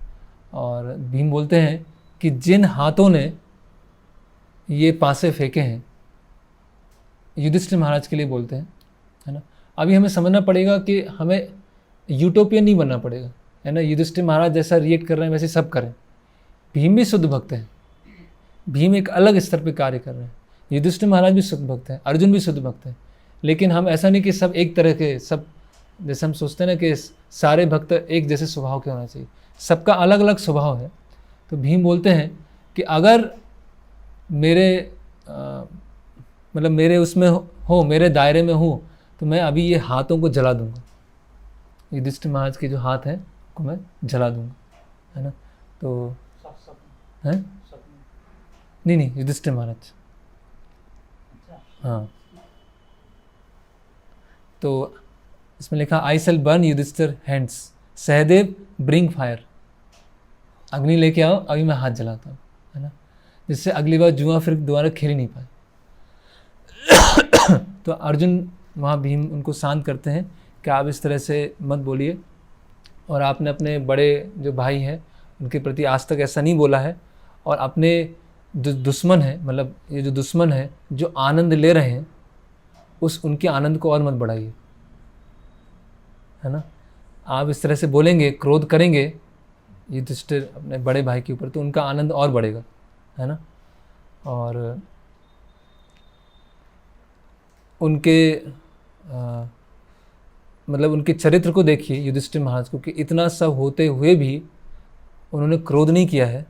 और भीम बोलते हैं कि जिन हाथों ने ये पासे फेंके हैं, युधिष्ठिर महाराज के लिए बोलते हैं, है ना। अभी हमें समझना पड़ेगा कि हमें यूटोपियन नहीं बनना पड़ेगा, है ना। युधिष्ठिर महाराज जैसा रिएक्ट कर रहे हैं वैसे सब करें। भीम भी शुद्ध भक्त हैं, भीम एक अलग स्तर पे कार्य कर रहे हैं। युधिष्ठिर महाराज भी शुद्ध भक्त हैं, अर्जुन भी शुद्ध भक्त हैं। लेकिन हम ऐसा नहीं कि सब एक तरह के, सब जैसे हम सोचते हैं ना कि सारे भक्त एक जैसे स्वभाव के होना चाहिए, सबका अलग अलग स्वभाव है। तो भीम बोलते हैं कि अगर मेरे मतलब मेरे उसमें हो, मेरे दायरे में हो, तो मैं अभी ये हाथों को जला दूंगा, युधिष्ठिर महाराज के जो हाथ हैं को मैं जला दूंगा, है ना। तो हैं नहीं युधिष्ठिर महाराज, हाँ। तो इसमें लिखा I shall burn Yudhishthir hands, Sahadev bring fire, अग्नि लेके आओ, अभी मैं हाथ जलाता हूँ, है ना, जिससे अगली बार जुआ फिर दोबारा खेल ही नहीं पाए। तो अर्जुन वहाँ भीम उनको शांत करते हैं कि आप इस तरह से मत बोलिए, और आपने अपने बड़े जो भाई हैं उनके प्रति आज तक ऐसा नहीं बोला है, और अपने दुश्मन है, मतलब ये जो दुश्मन है जो आनंद ले रहे हैं उनके आनंद को और मत बढ़ाइए, है ना। आप इस तरह से बोलेंगे, क्रोध करेंगे युधिष्ठिर अपने बड़े भाई के ऊपर, तो उनका आनंद और बढ़ेगा, है ना। और उनके मतलब उनके चरित्र को देखिए युधिष्ठिर महाराज को, कि इतना सब होते हुए भी उन्होंने क्रोध नहीं किया है।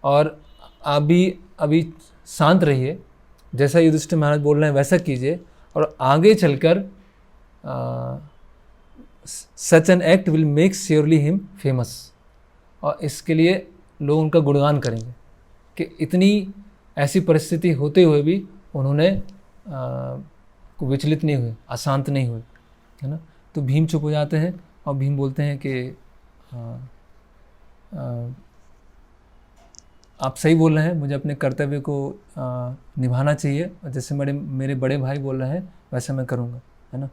और आप भी अभी शांत रहिए, जैसा युधिष्ठिर महाराज बोल रहे हैं वैसा कीजिए, और आगे चलकर such an act will make surely him famous. और इसके लिए लोग उनका गुणगान करेंगे कि इतनी ऐसी परिस्थिति होते हुए भी उन्होंने विचलित नहीं हुए, अशांत नहीं हुए, है ना। तो भीम चुप हो जाते हैं और भीम बोलते हैं कि आप सही बोल रहे हैं, मुझे अपने कर्तव्य को निभाना चाहिए, और जैसे मेरे बड़े भाई बोल रहे हैं वैसा मैं करूँगा, है ना।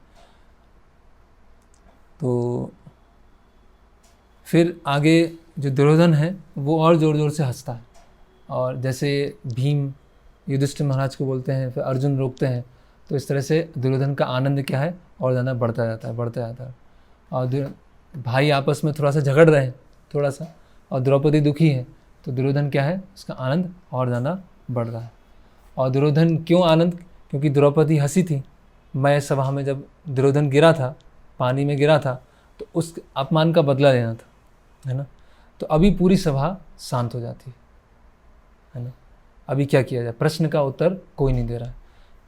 तो फिर आगे जो दुर्योधन है वो और ज़ोर ज़ोर से हंसता है, और जैसे भीम युधिष्ठिर महाराज को बोलते हैं, फिर अर्जुन रोकते हैं, तो इस तरह से दुर्योधन का आनंद क्या है और ज़्यादा बढ़ता जाता है। और भाई आपस में थोड़ा सा झगड़ रहे हैं थोड़ा सा, और द्रौपदी दुखी है, तो दुर्योधन क्या है, उसका आनंद और ज़्यादा बढ़ रहा है। और दुर्योधन क्यों आनंद, क्योंकि द्रौपदी हंसी थी। मैं सभा में जब दुर्योधन गिरा था, पानी में गिरा था, तो उस अपमान का बदला लेना था, है ना। तो अभी पूरी सभा शांत हो जाती है ना। अभी क्या किया जाए, प्रश्न का उत्तर कोई नहीं दे रहा है।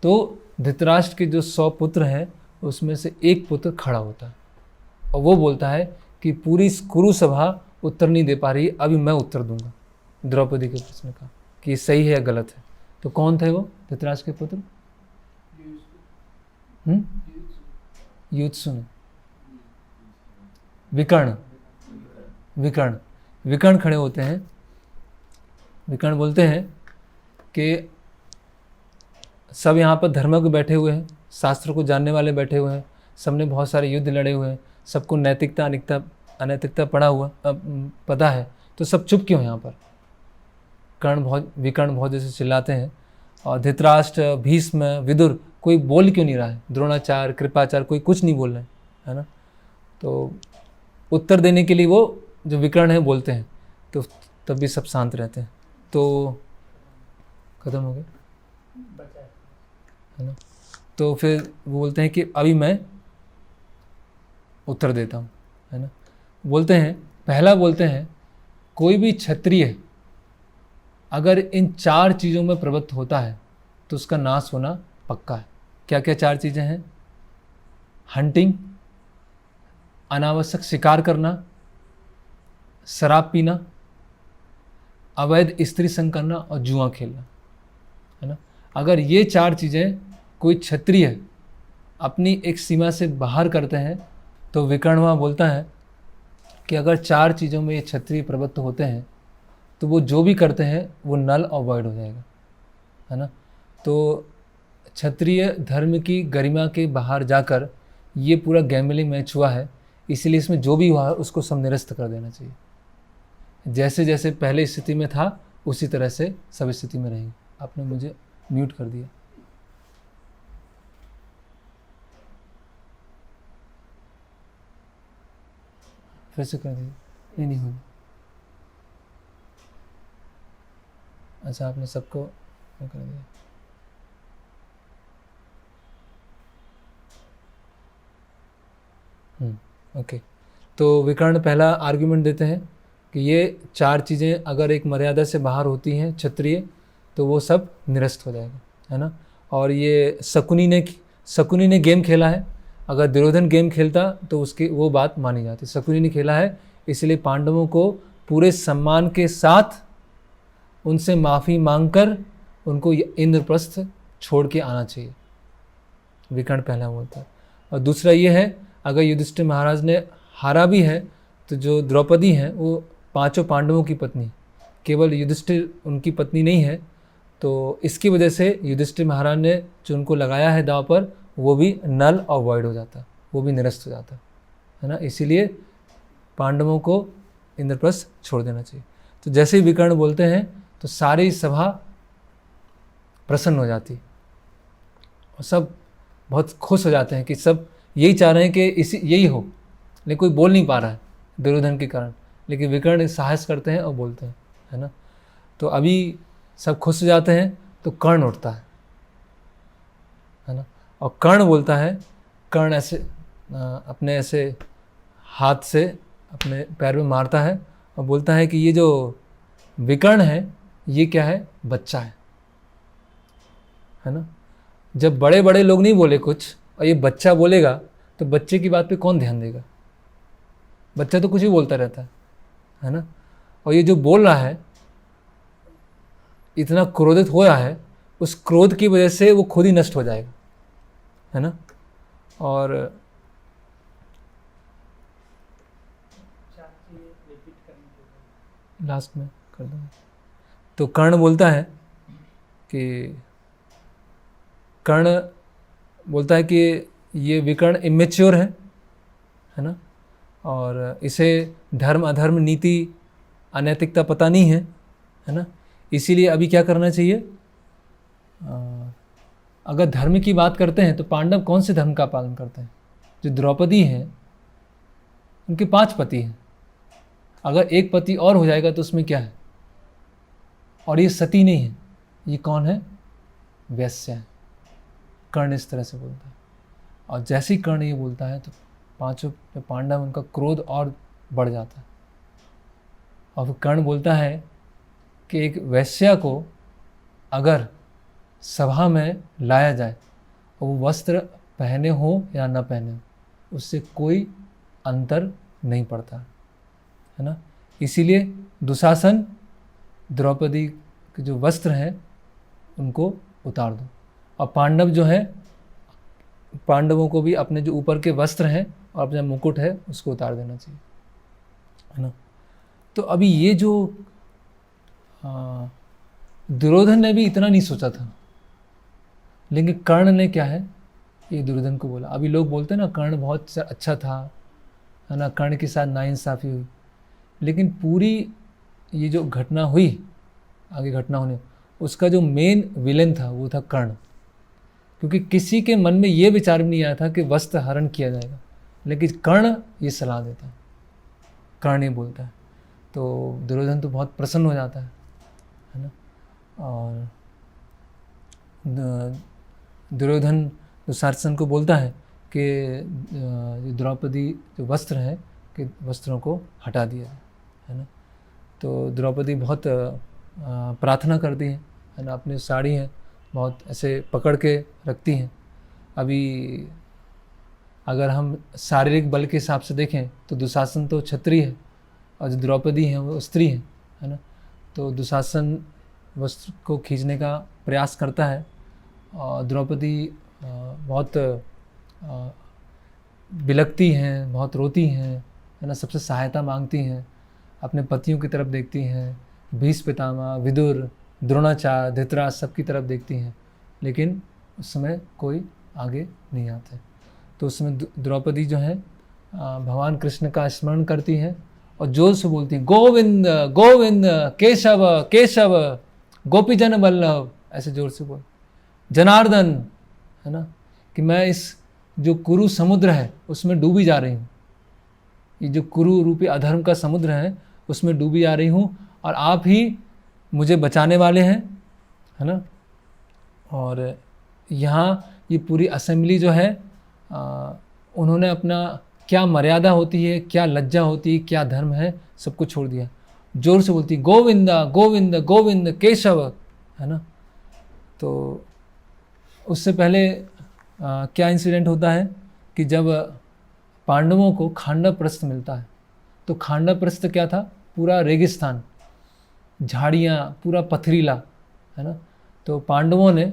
तो धृतराष्ट्र के जो 100 पुत्र हैं उसमें से एक पुत्र खड़ा होता है, और वो बोलता है कि पूरी कुरु सभा उत्तर नहीं दे पा रही, अभी मैं उत्तर दूंगा द्रौपदी के प्रश्न का, कि ये सही है या गलत है। तो कौन थे वो धृतराष्ट्र के पुत्र? युत्सुन, विकर्ण खड़े होते हैं। विकर्ण बोलते हैं कि सब यहाँ पर धर्मज्ञ बैठे हुए हैं, शास्त्र को जानने वाले बैठे हुए हैं, सबने बहुत सारे युद्ध लड़े हुए हैं, सबको नैतिकता अनैतिकता पता है, तो सब चुप क्यों यहाँ पर? विकर्ण बहुत जैसे चिल्लाते हैं, और धृतराष्ट्र, भीष्म, विदुर, कोई बोल क्यों नहीं रहा है? द्रोणाचार्य, कृपाचार्य, कोई कुछ नहीं बोल रहे हैं, है ना। तो उत्तर देने के लिए वो जो विकर्ण है बोलते हैं, तो तब भी सब शांत रहते हैं। तो खत्म हो गया, है ना। तो फिर वो बोलते हैं कि अभी मैं उत्तर देता हूँ, है ना। बोलते हैं, पहला बोलते हैं, कोई भी क्षत्रिय अगर इन 4 चीज़ों में प्रवृत्त होता है तो उसका नाश होना पक्का है। क्या क्या 4 चीज़ें हैं? हंटिंग, अनावश्यक शिकार करना, शराब पीना, अवैध स्त्री संग करना और जुआ खेलना, है ना। अगर ये 4 चीज़ें कोई क्षत्रिय अपनी एक सीमा से बाहर करते हैं तो विकर्णवा बोलता है कि अगर 4 चीज़ों में ये क्षत्रिय प्रवृत्त होते हैं तो वो जो भी करते हैं वो नल और वॉइड हो जाएगा, है ना। तो क्षत्रिय धर्म की गरिमा के बाहर जाकर ये पूरा गैम्बलिंग मैच हुआ है, इसलिए इसमें जो भी हुआ है उसको सब निरस्त कर देना चाहिए। जैसे जैसे पहले स्थिति में था उसी तरह से सब स्थिति में रहेंगे। आपने मुझे म्यूट कर दिया। फिर से कर दीजिए। नहीं होगी। अच्छा, आपने सबको वो कर दिया। ओके। तो विकर्ण पहला आर्ग्यूमेंट देते हैं कि ये 4 चीज़ें अगर एक मर्यादा से बाहर होती हैं क्षत्रिय तो वो सब निरस्त हो जाएगा, है ना। और ये शकुनी ने गेम खेला है। अगर दुर्योधन गेम खेलता तो उसकी वो बात मानी जाती। शकुनी ने खेला है, इसलिए पांडवों को पूरे सम्मान के साथ उनसे माफ़ी मांगकर उनको इंद्रप्रस्थ छोड़ के आना चाहिए। विकर्ण पहला बोलता है। और दूसरा ये है, अगर युधिष्ठिर महाराज ने हारा भी है तो जो द्रौपदी हैं वो 5 पांडवों की पत्नी, केवल युधिष्ठिर उनकी पत्नी नहीं है, तो इसकी वजह से युधिष्ठिर महाराज ने जो उनको लगाया है दांव पर वो भी नल और वॉइड हो जाता, वो भी निरस्त हो जाता, है ना। इसीलिए पांडवों को इंद्रप्रस्थ छोड़ देना चाहिए। तो जैसे ही विकर्ण बोलते हैं तो सारी सभा प्रसन्न हो जाती और सब बहुत खुश हो जाते हैं कि सब यही चाह रहे हैं कि यही हो, लेकिन कोई बोल नहीं पा रहा है दुर्योधन के कारण, लेकिन विकर्ण साहस करते हैं और बोलते हैं, है ना। तो अभी सब खुश हो जाते हैं तो कर्ण उठता है ना। और कर्ण बोलता है, कर्ण ऐसे अपने ऐसे हाथ से अपने पैर में मारता है और बोलता है कि ये जो विकर्ण है ये क्या है? बच्चा है ना। जब बड़े बड़े लोग नहीं बोले कुछ और ये बच्चा बोलेगा तो बच्चे की बात पे कौन ध्यान देगा? बच्चा तो कुछ ही बोलता रहता है ना। और ये जो बोल रहा है इतना क्रोधित हो रहा है, उस क्रोध की वजह से वो खुद ही नष्ट हो जाएगा, है ना। और लास्ट में कर दूँगा। तो कर्ण बोलता है कि ये विकर्ण इमेच्योर है ना, और इसे धर्म अधर्म नीति अनैतिकता पता नहीं है ना। इसीलिए अभी क्या करना चाहिए? अगर धर्म की बात करते हैं तो पांडव कौन से धर्म का पालन करते हैं? जो द्रौपदी हैं उनके 5 पति हैं, अगर एक पति और हो जाएगा तो उसमें क्या है? और ये सती नहीं है, ये कौन है? वैश्य है। कर्ण इस तरह से बोलता है, और जैसे ही कर्ण ये बोलता है तो 5 पांडव उनका क्रोध और बढ़ जाता है। और फिर कर्ण बोलता है कि एक वैश्या को अगर सभा में लाया जाए और वो वस्त्र पहने हो या न पहने हो उससे कोई अंतर नहीं पड़ता, है ना। इसीलिए दुशासन द्रौपदी के जो वस्त्र हैं उनको उतार दो, और पांडव जो है पांडवों को भी अपने जो ऊपर के वस्त्र हैं और अपना मुकुट है उसको उतार देना चाहिए, है ना। तो अभी ये जो दुर्योधन ने भी इतना नहीं सोचा था, लेकिन कर्ण ने क्या है ये दुर्योधन को बोला। अभी लोग बोलते हैं ना कर्ण बहुत अच्छा था, है ना, कर्ण के साथ नाइंसाफ़ी हुई, लेकिन पूरी ये जो घटना हुई आगे घटना होने उसका जो मेन विलेन था वो था कर्ण, क्योंकि किसी के मन में ये विचार भी नहीं आया था कि वस्त्र हरण किया जाएगा, लेकिन कर्ण ये सलाह देता है, कर्ण ही बोलता है। तो दुर्योधन तो बहुत प्रसन्न हो जाता है ना। और दुर्योधन दुशासन को बोलता है कि द्रौपदी जो वस्त्र है कि वस्त्रों को हटा दिया है ना। तो द्रौपदी बहुत प्रार्थना करती है ना, अपनी साड़ी है बहुत ऐसे पकड़ के रखती हैं। अभी अगर हम शारीरिक बल के हिसाब से देखें तो दुशासन तो क्षत्रिय है और जो द्रौपदी है वो स्त्री है ना। तो दुशासन वस्त्र को खींचने का प्रयास करता है और द्रौपदी बहुत बिलखती हैं, बहुत रोती हैं है ना, सबसे सहायता मांगती हैं, अपने पतियों की तरफ देखती हैं, भीष्म पितामह, विदुर, द्रोणाचार्य, धृतराष्ट्र सबकी तरफ देखती हैं, लेकिन उस समय कोई आगे नहीं आते। तो उस समय द्रौपदी जो है भगवान कृष्ण का स्मरण करती है और जोर से बोलती है, गोविंद गोविंद केशव केशव गोपीजन वल्लभ, ऐसे जोर से बोल, जनार्दन है ना, कि मैं इस जो कुरु समुद्र है उसमें डूबी जा रही हूँ, ये जो कुरु रूपी अधर्म का समुद्र है उसमें डूबी जा रही हूँ और आप ही मुझे बचाने वाले हैं है ना। और यहाँ ये पूरी असेंबली जो है उन्होंने अपना क्या मर्यादा होती है, क्या लज्जा होती है, क्या धर्म है, सब कुछ छोड़ दिया, जोर से बोलती गोविंदा गोविंद गोविंद केशव है ना। तो उससे पहले क्या इंसिडेंट होता है कि जब पांडवों को खांडवप्रस्थ मिलता है, तो खांडवप्रस्थ क्या था, पूरा रेगिस्तान, झाड़ियाँ, पूरा पथरीला है ना। तो पांडवों ने,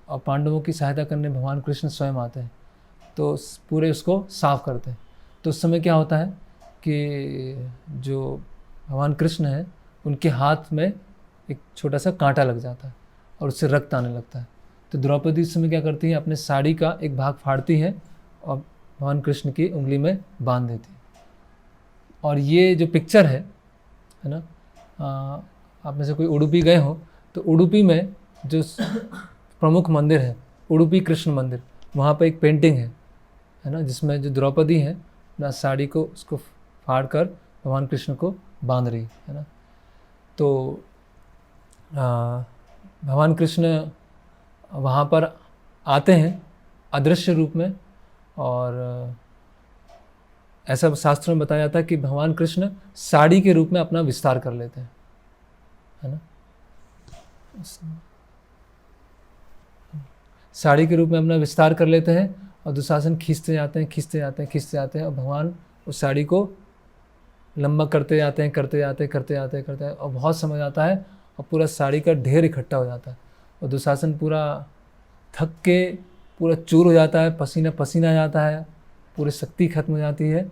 और पांडवों की सहायता करने भगवान कृष्ण स्वयं आते हैं, तो पूरे उसको साफ करते हैं। तो उस समय क्या होता है कि जो भगवान कृष्ण है उनके हाथ में एक छोटा सा कांटा लग जाता है और उससे रक्त आने लगता है। तो द्रौपदी उस समय क्या करती है, अपने साड़ी का एक भाग फाड़ती है और भगवान कृष्ण की उंगली में बांध देती है। और ये जो पिक्चर है ना, आप में से कोई उडुपी गए हो तो उडुपी में जो प्रमुख मंदिर है उडुपी कृष्ण मंदिर, वहाँ पर एक पेंटिंग है ना, जिसमें जो द्रौपदी है ना साड़ी को उसको फाड़ कर भगवान कृष्ण को बांध रही है ना। तो भगवान कृष्ण वहाँ पर आते हैं अदृश्य रूप में, और ऐसा शास्त्रों में बताया जाता है कि भगवान कृष्ण साड़ी के रूप में अपना विस्तार कर लेते हैं है ना। साड़ी के रूप में अपना विस्तार कर लेते हैं और दुशासन खींचते जाते हैं, खींचते जाते हैं, खींचते जाते हैं, और भगवान उस साड़ी को लंबा करते जाते हैं, करते जाते हैं, करते जाते हैं, करते हैं, और बहुत समय आता है और पूरा साड़ी का ढेर इकट्ठा हो जाता है और दुशासन पूरा थक के पूरा चूर हो जाता है, पसीना पसीना आ जाता है, पूरी शक्ति खत्म हो जाती है,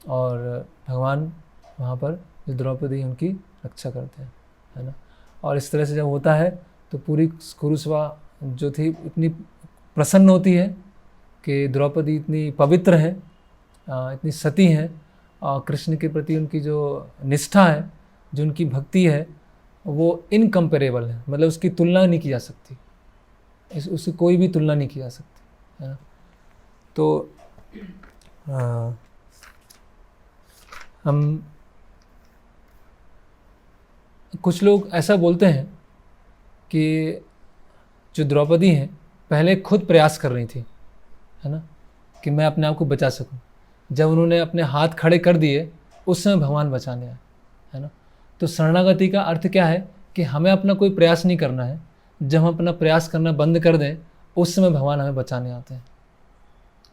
और भगवान वहाँ पर जो द्रौपदी उनकी रक्षा करते हैं है ना। और इस तरह से जब होता है तो पूरी कुरुसभा जो थी इतनी प्रसन्न होती है कि द्रौपदी इतनी पवित्र है, इतनी सती है, और कृष्ण के प्रति उनकी जो निष्ठा है, जो उनकी भक्ति है, वो इनकम्पेरेबल है, मतलब उसकी तुलना नहीं की जा सकती, उससे कोई भी तुलना नहीं की जा सकती है ना। तो हम कुछ लोग ऐसा बोलते हैं कि जो द्रौपदी हैं पहले खुद प्रयास कर रही थी है ना, कि मैं अपने आप को बचा सकूं। जब उन्होंने अपने हाथ खड़े कर दिए उस समय भगवान बचाने आए है ना। तो शरणागति का अर्थ क्या है कि हमें अपना कोई प्रयास नहीं करना है, जब हम अपना प्रयास करना बंद कर दें उस समय भगवान हमें बचाने आते हैं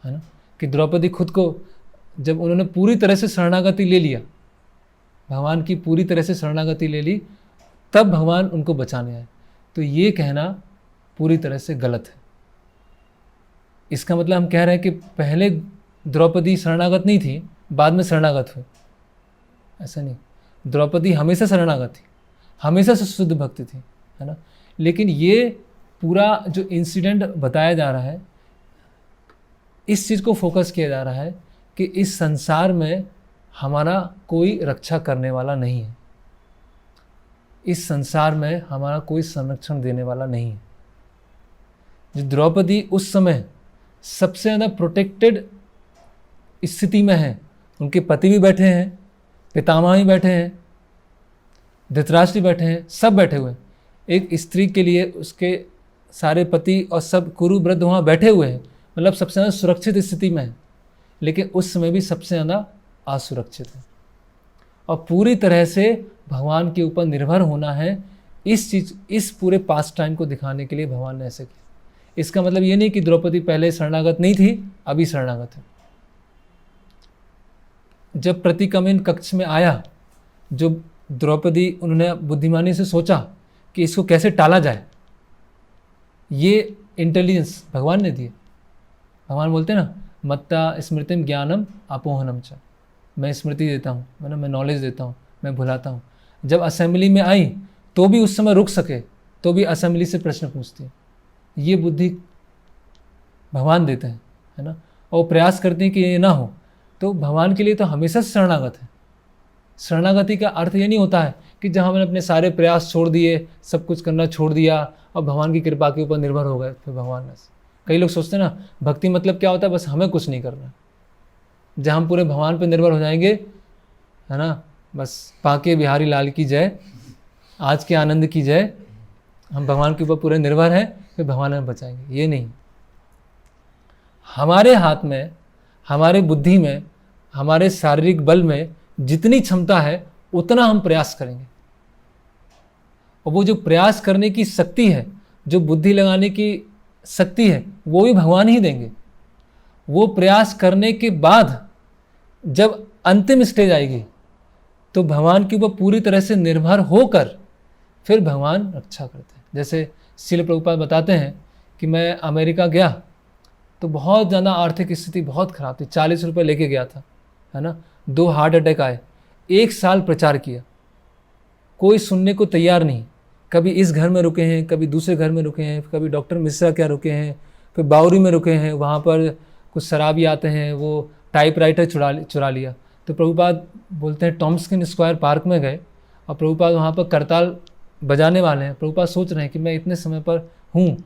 है ना। कि द्रौपदी खुद को, जब उन्होंने पूरी तरह से शरणागति ले लिया, भगवान की पूरी तरह से शरणागति ले ली, तब भगवान उनको बचाने आए। तो ये कहना पूरी तरह से गलत है। इसका मतलब हम कह रहे हैं कि पहले द्रौपदी शरणागत नहीं थी, बाद में शरणागत हुई, ऐसा नहीं। द्रौपदी हमेशा शरणागत थी, हमेशा से शुद्ध भक्त थी है ना। लेकिन ये पूरा जो इंसिडेंट बताया जा रहा है, इस चीज़ को फोकस किया जा रहा है कि इस संसार में हमारा कोई रक्षा करने वाला नहीं है। इस संसार में हमारा कोई संरक्षण देने वाला नहीं है। जो द्रौपदी उस समय सबसे ज़्यादा प्रोटेक्टेड स्थिति में है, उनके पति भी बैठे हैं, पितामह भी बैठे हैं, धृतराष्ट्र भी बैठे हैं, सब बैठे हुए हैं। एक स्त्री के लिए उसके सारे पति और सब कुरु वृद्ध वहाँ बैठे हुए हैं, मतलब सबसे ज़्यादा सुरक्षित स्थिति में है, लेकिन उस समय भी सबसे ज़्यादा असुरक्षित है। और पूरी तरह से भगवान के ऊपर निर्भर होना है, इस पूरे पास्ट टाइम को दिखाने के लिए भगवान ने ऐसे किया। इसका मतलब ये नहीं कि द्रौपदी पहले शरणागत नहीं थी, अभी शरणागत है। जब प्रतिकमिन कक्ष में आया, जो द्रौपदी, उन्होंने बुद्धिमानी से सोचा कि इसको कैसे टाला जाए, ये इंटेलिजेंस भगवान ने दिए। भगवान बोलते हैं ना, मत्ता स्मृतिम ज्ञानम अपोहनम च, मैं स्मृति देता हूँ, मैं नॉलेज देता हूँ, मैं भुलाता हूँ। जब असेंबली में आई तो भी उस समय रुक सके, तो भी असेंबली से प्रश्न पूछती है। ये बुद्धि भगवान देते हैं, है ना। और प्रयास करते हैं कि ये ना हो। तो भगवान के लिए तो हमेशा शरणागत है। शरणागति का अर्थ ये नहीं होता है कि जहाँ मैंने अपने सारे प्रयास छोड़ दिए, सब कुछ करना छोड़ दिया और भगवान की कृपा के ऊपर निर्भर हो गए, फिर भगवान ने। कई लोग सोचते हैं ना, भक्ति मतलब क्या होता है, बस हमें कुछ नहीं करना। जहाँ हम पूरे भगवान पर निर्भर हो जाएंगे, है ना, बस पाके बिहारी लाल की जय, आज के आनंद की जय, हम भगवान के ऊपर पूरे निर्भर हैं, फिर भगवान हमें बचाएंगे। ये नहीं, हमारे हाथ में, हमारे बुद्धि में, हमारे शारीरिक बल में जितनी क्षमता है उतना हम प्रयास करेंगे। और वो जो प्रयास करने की शक्ति है, जो बुद्धि लगाने की शक्ति है, वो भी भगवान ही देंगे। वो प्रयास करने के बाद जब अंतिम स्टेज आएगी तो भगवान के ऊपर पूरी तरह से निर्भर होकर फिर भगवान रक्षा करते हैं। जैसे श्रील प्रभुपाद बताते हैं कि मैं अमेरिका गया तो बहुत ज़्यादा आर्थिक स्थिति बहुत ख़राब थी, 40 रुपये लेके गया था, है ना। 2 हार्ट अटैक आए, 1 साल प्रचार किया, कोई सुनने को तैयार नहीं। कभी इस घर में रुके हैं, कभी दूसरे घर में रुके हैं, कभी डॉक्टर मिश्रा क्या रुके हैं, फिर बावरी में रुके हैं, वहाँ पर कुछ शराबी आते हैं, वो टाइपराइटर चुरा लिया। तो प्रभुपाद बोलते हैं टॉम्स्किन स्क्वायर पार्क में गए और प्रभुपाद वहाँ पर करताल बजाने वाले हैं। प्रभुपाद सोच रहे हैं कि मैं इतने समय पर हूँ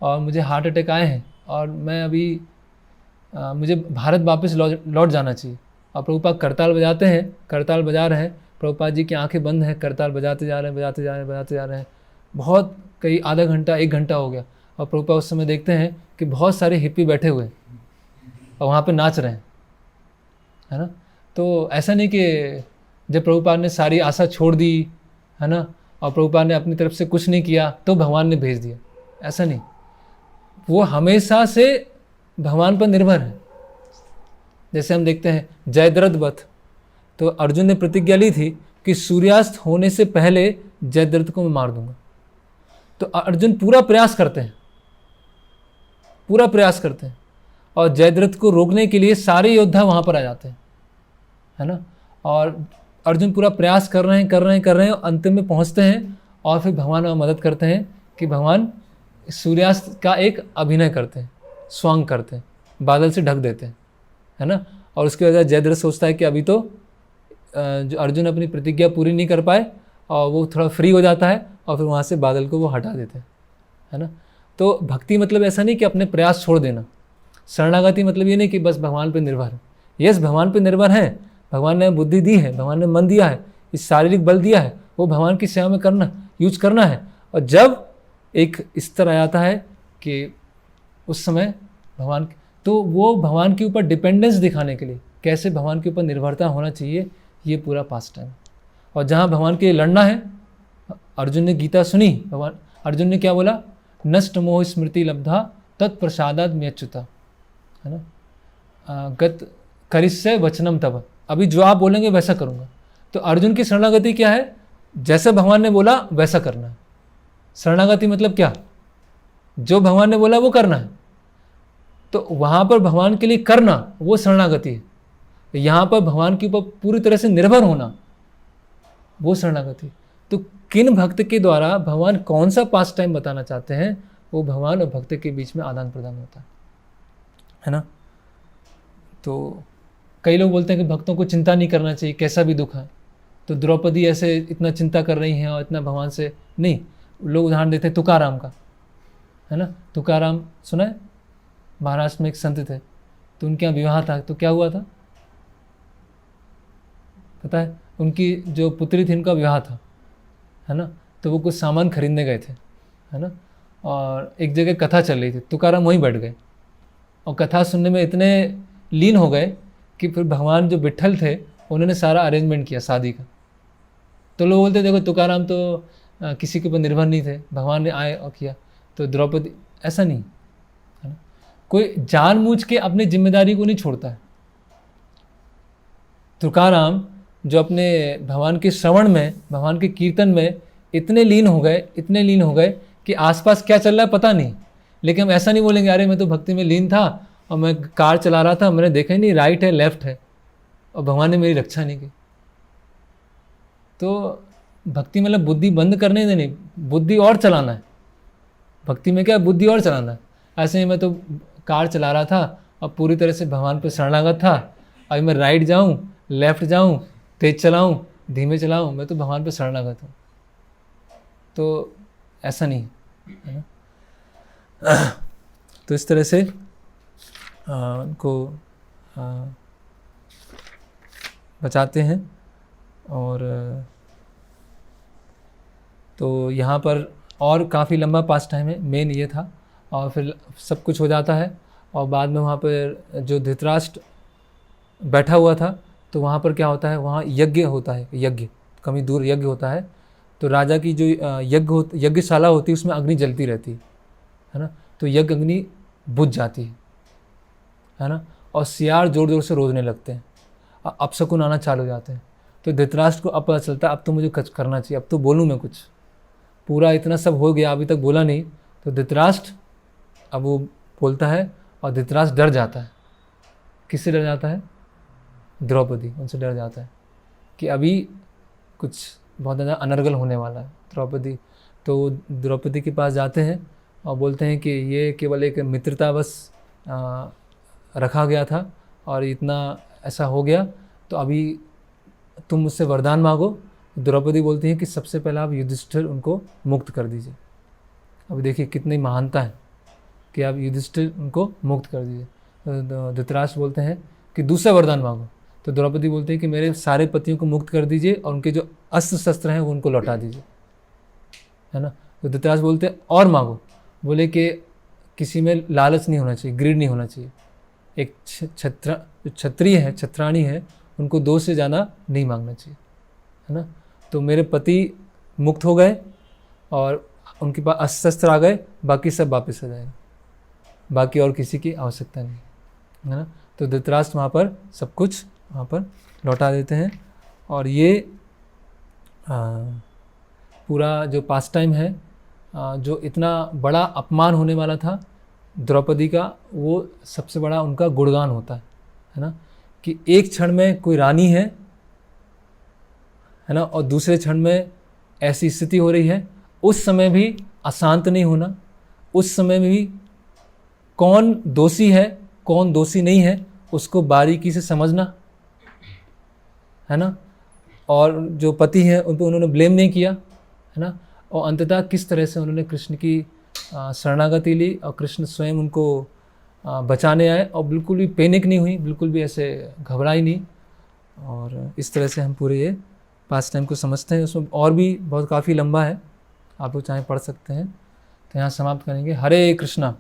और मुझे हार्ट अटैक आए हैं और मैं अभी मुझे भारत वापस लौट जाना चाहिए। और प्रभुपाद करताल बजाते हैं, करताल बजा रहे हैं, प्रभुपाद जी की आंखें बंद हैं, करताल बजाते जा रहे हैं, बहुत कई आधा घंटा 1 घंटा हो गया। और प्रभुपाद उस समय देखते हैं कि बहुत सारे हिप्पी बैठे हुए हैं और वहाँ पे नाच रहे हैं, है ना। तो ऐसा नहीं कि जब प्रभुपाद ने सारी आशा छोड़ दी, है ना, और प्रभुपाद ने अपनी तरफ से कुछ नहीं किया तो भगवान ने भेज दिया, ऐसा नहीं। वो हमेशा से भगवान पर निर्भर है। जैसे हम देखते हैं जयद्रथ वध, तो अर्जुन ने प्रतिज्ञा ली थी कि सूर्यास्त होने से पहले जयद्रथ को मैं मार दूंगा। तो अर्जुन पूरा प्रयास करते हैं और जयद्रथ को रोकने के लिए सारे योद्धा वहाँ पर आ जाते हैं, है ना। और अर्जुन पूरा प्रयास कर रहे हैं और अंतिम में पहुँचते हैं और फिर भगवान मदद करते हैं कि भगवान सूर्यास्त का एक अभिनय करते हैं, स्वांग करते हैं, बादल से ढक देते हैं, है ना। और उसकी वजह जयद्रथ सोचता है कि अभी तो जो अर्जुन अपनी प्रतिज्ञा पूरी नहीं कर पाए, और वो थोड़ा फ्री हो जाता है और फिर वहाँ से बादल को वो हटा देते हैं, है ना। तो भक्ति मतलब ऐसा नहीं कि अपने प्रयास छोड़ देना। शरणागति मतलब ये नहीं कि बस भगवान पर निर्भर है। यस, भगवान पर निर्भर हैं, भगवान ने बुद्धि दी है, भगवान ने मन दिया है, इस शारीरिक बल दिया है, वो भगवान की सेवा में यूज करना है। और जब एक स्तर आ जाता है कि उस समय भगवान, तो वो भगवान के ऊपर डिपेंडेंस दिखाने के लिए कैसे भगवान के ऊपर निर्भरता होना चाहिए, ये पूरा पास्ट टाइम। और जहाँ भगवान के लिए लड़ना है, अर्जुन ने गीता सुनी, भगवान अर्जुन ने क्या बोला, नष्ट मोह स्मृति लब्धा तत्प्रसादाद म्यच्युता, है ना, गत करिष्य वचनम तब, अभी जो आप बोलेंगे वैसा करूँगा। तो अर्जुन की शरणागति क्या है, जैसे भगवान ने बोला वैसा करना है। शरणागति मतलब क्या, जो भगवान ने बोला वो करना है। तो वहाँ पर भगवान के लिए करना वो शरणागति है। यहाँ पर भगवान के ऊपर पूरी तरह से निर्भर होना वो शरणागति। तो किन भक्त के द्वारा भगवान कौन सा पास्ट टाइम बताना चाहते हैं, वो भगवान और भक्त के बीच में आदान प्रदान होता है ना। तो कई लोग बोलते हैं कि भक्तों को चिंता नहीं करना चाहिए, कैसा भी दुख है। तो द्रौपदी ऐसे इतना चिंता कर रही हैं और इतना भगवान से नहीं। लोग उदाहरण देते हैं तुकाराम का, है ना। तुकाराम सुना है, महाराष्ट्र में एक संत थे, तो उनके यहाँ विवाह था, तो क्या हुआ था पता है? उनकी जो पुत्री थी उनका विवाह था, है ना। तो वो कुछ सामान खरीदने गए थे, है ना, और एक जगह कथा चल रही थी, तुकाराम वहीं बैठ गए और कथा सुनने में इतने लीन हो गए कि फिर भगवान जो विट्ठल थे उन्होंने सारा अरेंजमेंट किया शादी का। तो लोग बोलते देखो तुकाराम तो किसी के ऊपर निर्भर नहीं थे, भगवान ने आए और किया। तो द्रौपदी ऐसा नहीं, है ना, कोई जानबूझ के अपनी जिम्मेदारी को नहीं छोड़ता है। तुकाराम जो अपने भगवान के श्रवण में, भगवान के कीर्तन में इतने लीन हो गए कि आसपास क्या चल रहा है पता नहीं। लेकिन हम ऐसा नहीं बोलेंगे अरे मैं तो भक्ति में लीन था और मैं कार चला रहा था, मैंने देखा ही नहीं राइट है लेफ्ट है और भगवान ने मेरी रक्षा नहीं की। तो भक्ति मतलब बुद्धि बंद करने देनी, बुद्धि और चलाना है। भक्ति में क्या है, बुद्धि और चलाना है। ऐसे ही मैं तो कार चला रहा था और पूरी तरह से भगवान पे शरणागत था, अभी मैं राइट जाऊँ लेफ्ट जाऊँ, तेज चलाऊँ धीमे चलाऊँ, मैं तो भगवान पे शरणागत हूँ। तो ऐसा नहीं है ना। तो इस तरह से उनको बचाते हैं। और तो यहाँ पर और काफ़ी लंबा पास टाइम है, मेन ये था। और फिर सब कुछ हो जाता है और बाद में वहाँ पर जो धृतराष्ट्र बैठा हुआ था, तो वहाँ पर क्या होता है, वहाँ यज्ञ होता है, यज्ञ कहीं दूर यज्ञ होता है। तो राजा की जो यज्ञशाला होती है उसमें अग्नि जलती रहती है ना। तो यज्ञ अग्नि बुझ जाती है ना, और सियार ज़ोर ज़ोर से रोने लगते हैं, अपशकुन आना चालू हो जाते हैं। तो धृतराष्ट्र को अब पता चलता है अब तो मुझे कुछ करना चाहिए, अब तो बोलूँ मैं कुछ, पूरा इतना सब हो गया अभी तक बोला नहीं। तो धृतराष्ट्र अब वो बोलता है और धृतराष्ट्र डर जाता है। किससे डर जाता है? द्रौपदी, उनसे डर जाता है कि अभी कुछ बहुत ज़्यादा अनर्गल होने वाला है द्रौपदी। तो द्रौपदी के पास जाते हैं और बोलते हैं कि ये केवल एक मित्रतावश रखा गया था और इतना ऐसा हो गया, तो अभी तुम मुझसे वरदान मांगो। द्रौपदी बोलती है कि सबसे पहले आप युधिष्ठिर उनको मुक्त कर दीजिए। अभी देखिए कितनी महानता है कि आप युधिष्ठिर उनको मुक्त कर दीजिए। तो धृतराष्ट्र बोलते हैं कि दूसरा वरदान मांगो। तो द्रौपदी बोलती है कि मेरे सारे पतियों को मुक्त कर दीजिए और उनके जो अस्त्र शस्त्र हैं वो उनको लौटा दीजिए, है ना। तो धृतराष्ट्र बोलते हैं और मांगो। बोले कि किसी में लालच नहीं होना चाहिए, ग्रीड नहीं होना चाहिए। एक क्षत्रिय है, छत्राणी है, उनको 2 से ज़्यादा नहीं मांगना चाहिए, है ना। तो मेरे पति मुक्त हो गए और उनके पास अस्त्र शस्त्र आ गए, बाकी सब वापस आ जाएगा, बाकी और किसी की आवश्यकता नहीं, है ना। तो धृतराष्ट्र वहाँ पर सब कुछ वहाँ पर लौटा देते हैं। और ये पूरा जो पास टाइम है, जो इतना बड़ा अपमान होने वाला था द्रौपदी का, वो सबसे बड़ा उनका गुणगान होता है ना। कि एक क्षण में कोई रानी है ना, और दूसरे क्षण में ऐसी स्थिति हो रही है, उस समय भी अशांत नहीं होना, उस समय में भी कौन दोषी है कौन दोषी नहीं है उसको बारीकी से समझना, है ना। और जो पति हैं उन पर उन्होंने ब्लेम नहीं किया, है ना। और अंततः किस तरह से उन्होंने कृष्ण की शरणागति ली और कृष्ण स्वयं उनको बचाने आए और बिल्कुल भी पैनिक नहीं हुई, बिल्कुल भी ऐसे घबराई नहीं। और इस तरह से हम पूरे ये पास टाइम को समझते हैं। उसमें और भी बहुत काफ़ी लंबा है, आप लोग चाहे पढ़ सकते हैं। तो यहाँ समाप्त करेंगे। हरे कृष्णा।